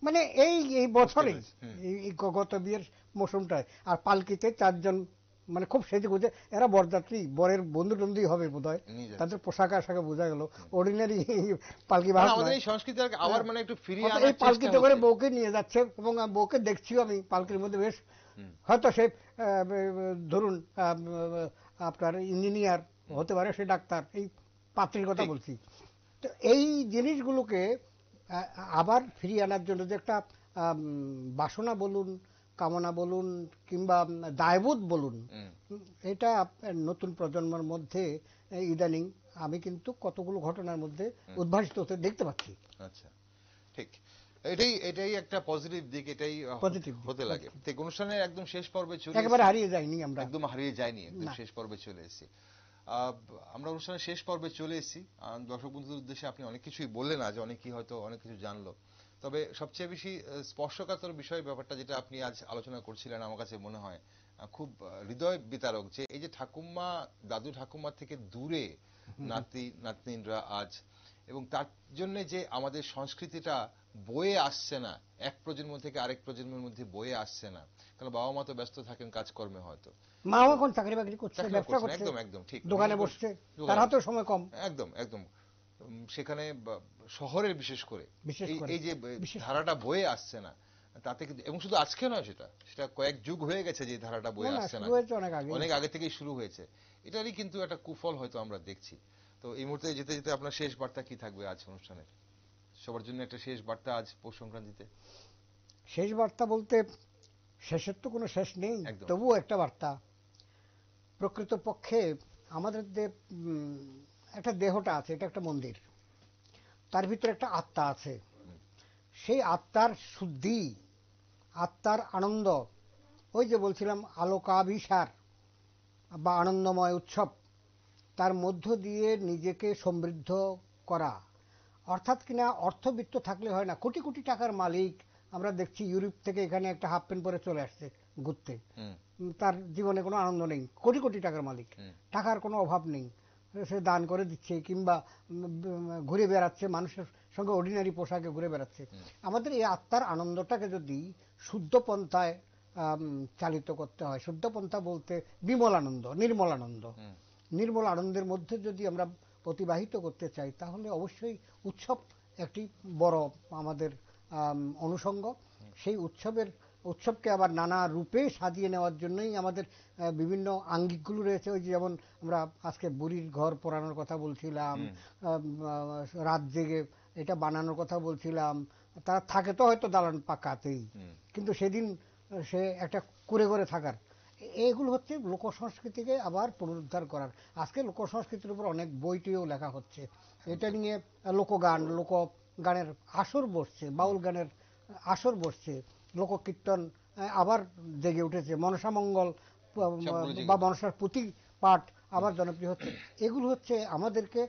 মানে এই বছরে এই গত বিয়ের মৌসুমটায়, আর পালকিতে চারজন, মানে খুব সেজে গুজে, এরা বরযাত্রী, বরের বন্ধু টন্ধুই হবে বোধ হয়, তাদের পোশাক আশাকে বোঝা গেল অর্ডিনারি পালকি বাহন। এই পালকিতে করে বউকে নিয়ে যাচ্ছে, এবং বউকে দেখছিও আমি পালকির মধ্যে, বেশ হয়তো সে ধরুন আপনার ইঞ্জিনিয়ার হতে পারে, সে ডাক্তার, এই পাত্রীর কথা বলছি। তো এই জিনিসগুলোকে আবার ফিরিয়ে আনার জন্য যে একটা বাসনা বলুন, কামনা বলুন, কিংবা দায়বোধ বলুন, এটা নতুন প্রজন্মের মধ্যে ইদানিং আমি কিন্তু কতগুলো ঘটনার মধ্যে উদ্ভাসিত হতে দেখতে পাচ্ছি। আচ্ছা, ঠিক, এটাই একটা পজিটিভ দিক, এটাই পজিটিভ হতে লাগে। ঠিক, অনুষ্ঠানের একদম শেষ পর্বে চলে, একেবারে হারিয়ে যায়নি আমরা, একদম হারিয়ে যায়নি, একদম শেষ পর্বে চলে এসেছি আমরা, অনুষ্ঠানের শেষ পর্বে চলে এসেছি। দর্শক বন্ধুদের উদ্দেশ্যে আপনি অনেক কিছুই বললেন আজ, অনেকেই হয়তো অনেক কিছু জানলো, তবে সবচেয়ে বেশি স্পর্শকাতর বিষয় ব্যাপারটা যেটা আপনি আজ আলোচনা করছিলেন, আমার কাছে মনে হয় খুব হৃদয় বিতারক, যে এই যে ঠাকুমা, দাদু ঠাকুমা থেকে দূরে নাতি নাতনিরা আজ, এবং তার জন্য যে আমাদের সংস্কৃতিটা বয়ে আসছে না, এক প্রজন্ম থেকে আরেক প্রজন্মের মধ্যে বয়ে আসছে না, কারণ বাবা মা তো ব্যস্ত থাকেন কাজকর্মে, হয়তো মাও এখন চাকরি বাকরি করছে, ব্যবসা করছে, একদম একদম ঠিক, দোকানে বসছে, তার হাতেও সময় কম, একদম একদম। সেখানে শহরের বিশেষ করে এই যে ধারাটা বয়ে আসছে না, তাতে কিন্তু, এবং শুধু আজকে নয়, সেটা কয়েক যুগ হয়ে গেছে যে ধারাটা বয়ে আসছে না, অনেক আগে থেকেই শুরু হয়েছে, এটারই কিন্তু একটা কুফল হয়তো আমরা দেখছি। তো এই মুহূর্তে যেতে যেতে আপনার শেষ বার্তা কি থাকবে আজ অনুষ্ঠানের, সবার জন্য একটা শেষ বার্তা আজ পৌষ সংক্রান্তিতে? শেষ বার্তা বলতে শেষের তো কোনো শেষ নেই, তবুও একটা বার্তা, প্রকৃতপক্ষে আমাদের যে একটা দেহটা আছে, এটা একটা মন্দির, তার ভিতরে একটা আত্মা আছে, সেই আত্মার শুদ্ধি, আত্মার আনন্দ, ওই যে বলছিলাম আলোকাভিসার বা আনন্দময় উৎসব, তার মধ্য দিয়ে নিজেকে সমৃদ্ধ করা, অর্থাৎ কিনা অর্থবিত্ত থাকলে হয় না, কোটি কোটি টাকার মালিক আমরা দেখছি ইউরোপ থেকে এখানে একটা হাফ প্যান্ট পরে চলে আসছে ঘুরতে, তার জীবনে কোনো আনন্দ নেই, কোটি কোটি টাকার মালিক, টাকার কোনো অভাব নেই, সে দান করে দিচ্ছে কিংবা ঘুরে বেড়াচ্ছে, মানুষের সঙ্গে অর্ডিনারি পোশাকে ঘুরে বেড়াচ্ছে। আমাদের এই আত্মার আনন্দটাকে যদি শুদ্ধ পন্থায় চালিত করতে হয়, শুদ্ধ পন্থা বলতে বিমল আনন্দ, নির্মল আনন্দ, নির্মল আনন্দের মধ্যে যদি আমরা অতিবাহিত করতে চাই, তাহলে অবশ্যই উৎসব একটি বড় আমাদের অনুষঙ্গ। সেই উৎসবকে আবার নানা রূপে সাজিয়ে নেওয়ার জন্যই আমাদের বিভিন্ন আঙ্গিকগুলো রয়েছে। ওই যেমন আমরা আজকে বুড়ির ঘর পোড়ানোর কথা বলছিলাম, রাত জেগে এটা বানানোর কথা বলছিলাম, তারা থাকে তো হয়তো দালান পাকাতেই, কিন্তু সেদিন সে একটা করে করে থাকার, এগুলো হচ্ছে লোকসংস্কৃতিকে আবার পুনরুদ্ধার করার। আজকে লোকসংস্কৃতির উপর অনেক বইটিও লেখা হচ্ছে, এটা নিয়ে লোকগান, লোকগানের আসর বসছে, বাউল গানের আসর বসছে, লোককীর্তন আবার জেগে উঠেছে, মনসামঙ্গল বা মনসার পুঁথি পাঠ আবার জনপ্রিয় হচ্ছে। এগুলো হচ্ছে আমাদেরকে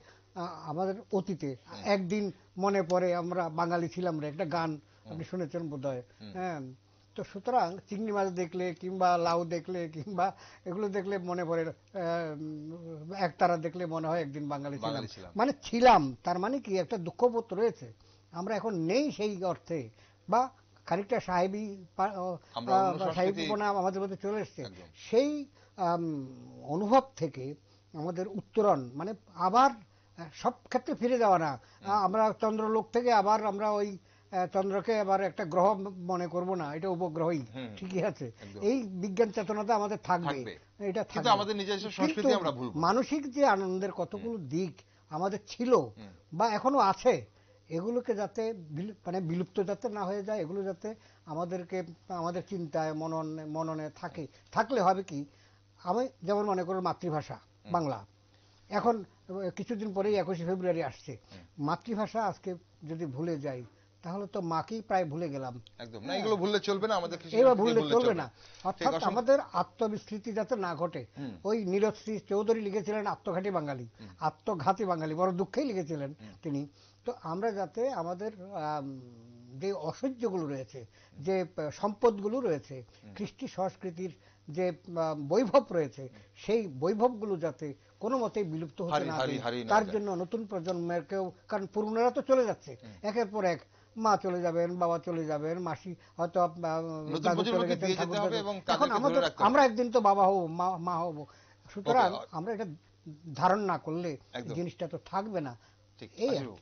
আমাদের অতীতে একদিন মনে পড়ে আমরা বাঙালি ছিলাম রে, একটা গান আপনি শুনেছেন বোধহয়। হ্যাঁ, তো সুতরাং চিংড়ি মাছ দেখলে কিংবা লাউ দেখলে কিংবা এগুলো দেখলে মনে পড়ে, একতারা দেখলে মনে হয় একদিন বাঙালি ছিলাম, মানে ছিলাম, তার মানে কি একটা দুঃখবোধ রয়েছে, আমরা এখন নেই সেই অর্থে, বা খানিকটা সাহেবীপনা আমাদের মধ্যে চলে এসছে। সেই অনুভব থেকে আমাদের উত্তরণ, মানে আবার সব ক্ষেত্রে ফিরে যাওয়া না, আমরা চন্দ্রলোক থেকে আবার আমরা ওই চন্দ্রকে আবার একটা গ্রহ মনে করব না, এটা উপগ্রহই, ঠিকই আছে, এই বিজ্ঞান চেতনাটা আমাদের থাকবে, এটা থাকবে, আমাদের নিজস্ব সংস্কৃতি আমরা ভুলব। মানসিক যে আনন্দের কতগুলো দিক আমাদের ছিল বা এখনো আছে, এগুলোকে যাতে মানে বিলুপ্ত যাতে না হয়ে যায়, এগুলো যাতে আমাদেরকে আমাদের চিন্তায় মননে থাকলে হবে কি, আমি যেমন মনে করো মাতৃভাষা বাংলা, এখন কিছুদিন পরেই 21শে ফেব্রুয়ারি আসছে, মাতৃভাষা আজকে যদি ভুলে যাই তাহলে তো মাকেই প্রায় ভুলে গেলাম। একদম না, এগুলো ভুললে চলবে না, আমাদের এবার ভুললে চলবে না, অর্থাৎ আমাদের আত্মবিস্মৃতি যাতে না ঘটে। ওই নীরজ চৌধুরী লিখেছিলেন আত্মঘাতী বাঙালি, আত্মঘাতী বাঙালি, বড় দুঃখেই লিখেছিলেন তিনি। তো আমরা যাতে আমাদের যে ঐশ্বর্যগুলো রয়েছে, যে সম্পদগুলো রয়েছে, কৃষ্টি সংস্কৃতির যে বৈভব রয়েছে, সেই বৈভবগুলো যাতে কোনো মতেই বিলুপ্ত হতে না হয়, তার জন্য নতুন প্রজন্মেরকেও, কারণ পুরনোরা তো চলে যাচ্ছে একের পর এক, মা চলে যাবেন, বাবা চলে যাবেন, মাসি হয়তো দাদু চলে গেছেন, এখন আমরা একদিন তো বাবা হব, মা হব, সুতরাং আমরা এটা ধারণ না করলে জিনিসটা তো থাকবে না।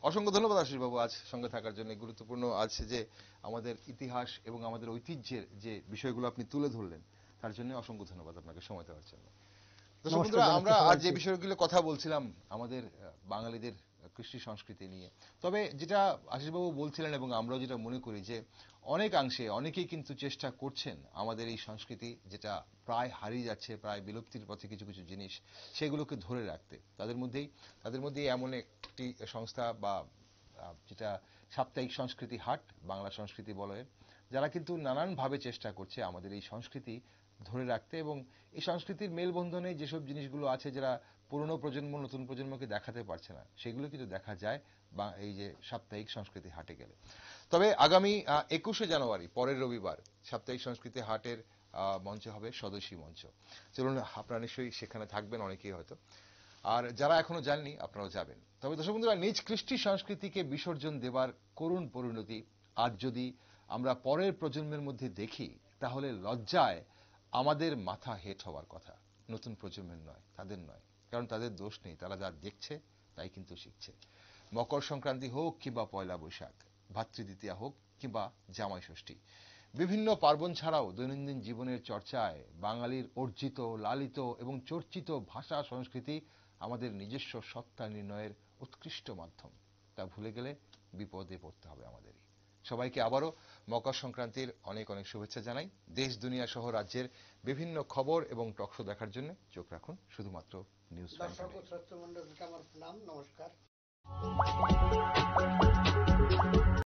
অসংখ্য ধন্যবাদ আশিস বাবু আজ সঙ্গে থাকার জন্য। গুরুত্বপূর্ণ আছে যে আমাদের ইতিহাস এবং আমাদের ঐতিহ্যের যে বিষয়গুলো আপনি তুলে ধরলেন, তার জন্য অসংখ্য ধন্যবাদ আপনাকে সময় দেওয়ার জন্য। দর্শক বন্ধুরা, আমরা আজ যে বিষয়গুলো কথা বলছিলাম আমাদের বাঙালিদের কৃষ্টি সংস্কৃতি নিয়ে, তবে যেটা আশিসবাবু বলছিলেন এবং আমরাও যেটা মনে করি যে অনেকাংশে অনেকেই কিন্তু চেষ্টা করছেন আমাদের এই সংস্কৃতি যেটা প্রায় হারিয়ে যাচ্ছে, প্রায় বিলুপ্তির পথে কিছু কিছু জিনিস, সেগুলোকে ধরে রাখতে। তাদের মধ্যে এমন একটি সংস্থা বা যেটা সাপ্তাহিক সংস্কৃতি হাট, বাংলা সংস্কৃতি বলয়ের, যারা কিন্তু নানানভাবে চেষ্টা করছে আমাদের এই সংস্কৃতি ধরে রাখতে এবং এই সংস্কৃতির মেলবন্ধনে যেসব জিনিসগুলো আছে যারা পুরনো প্রজন্ম নতুন প্রজন্মকে দেখাতে পারছে না, সেগুলো কিন্তু দেখা যায় বা এই যে সাপ্তাহিক সংস্কৃতি হাটে গেলে। তবে আগামী 21শে জানুয়ারি, পরের রবিবার, সাপ্তাহিক সংস্কৃতি হাটের মঞ্চ হবে স্বদেশী মঞ্চ। চলুন, আপনারা নিশ্চয়ই সেখানে থাকবেন অনেকেই হয়তো, আর যারা এখনো যাননি আপনারাও যাবেন। তবে দর্শক বন্ধুরা, নিজ কৃষ্টি সংস্কৃতিকে বিসর্জন দেবার করুণ পরিণতি আজ যদি আমরা পরের প্রজন্মের মধ্যে দেখি, তাহলে লজ্জায় আমাদের মাথা হেট হওয়ার কথা, নতুন প্রজন্মের নয়, তাদের নয়, কারণ তাদের দোষ নেই, তারা যা দেখছে তাই কিন্তু শিখছে। মকর সংক্রান্তি হোক কিংবা পয়লা বৈশাখ, ভাতৃদ্বিতীয়া হোক কিংবা জামাই ষষ্ঠী, বিভিন্ন পার্বণ ছাড়াও দৈনন্দিন জীবনের চর্চায় বাঙালির অর্জিত, লালিত এবং চর্চিত ভাষা সংস্কৃতি আমাদের নিজস্ব সত্তা নির্ণয়ের উৎকৃষ্ট মাধ্যম। তা ভুলে গেলে বিপদে পড়তে হবে আমাদেরই। সবাইকে আবারও মকর সংক্রান্তির অনেক অনেক শুভেচ্ছা জানাই। দেশ দুনিয়া সহ রাজ্যের বিভিন্ন খবর এবং টকশো দেখার জন্য চোখ রাখুন শুধুমাত্র নিউজ। দর্শক ও শ্রোতৃমণ্ডলীকে আমার প্রণাম, নমস্কার।